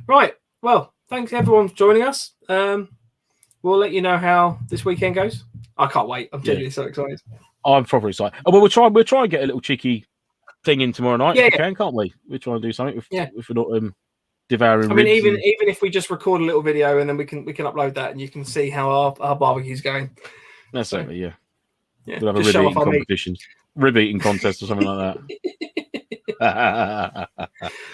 Right, well, thanks everyone for joining us. We'll let you know how this weekend goes. I can't wait. I'm genuinely so excited. I'm properly excited. Oh, well, we'll try and get a little cheeky thing in tomorrow night. Yeah, if we can, can't we? We're trying to do something. If we're not devouring. I mean, even if we just record a little video and then we can upload that and you can see how our barbecue's going. That's certainly, yeah. We'll have a rib eating competition, rib eating contest or something like that.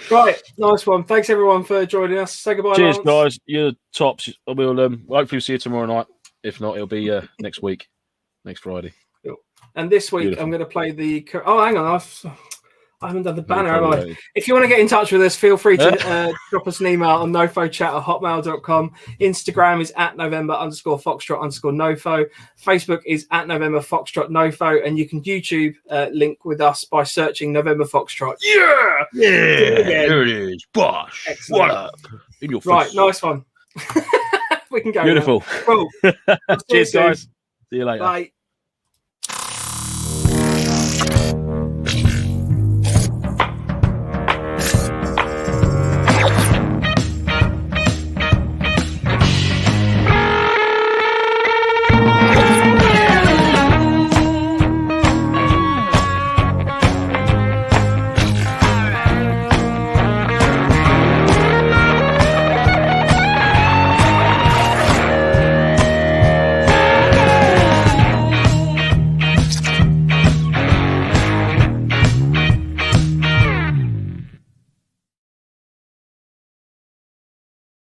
Right, nice one. Thanks everyone for joining us. Say goodbye. Cheers, Lance. guys. You're tops. We'll hopefully see you tomorrow night. If not, it'll be next week, next Friday. Cool. And this week I'm going to play the. Oh, hang on. I haven't done the banner, have I? If you want to get in touch with us, feel free to drop us an email on nofochat@hotmail.com. Instagram is @November_Foxtrot_Nofo. Facebook is @November Foxtrot Nofo. And you can YouTube link with us by searching November Foxtrot. Yeah! There it is. Bosh. Excellent. What up? In your face. Right, nice one. We can go. Beautiful. Cool. Cheers, guys. See you later. Bye.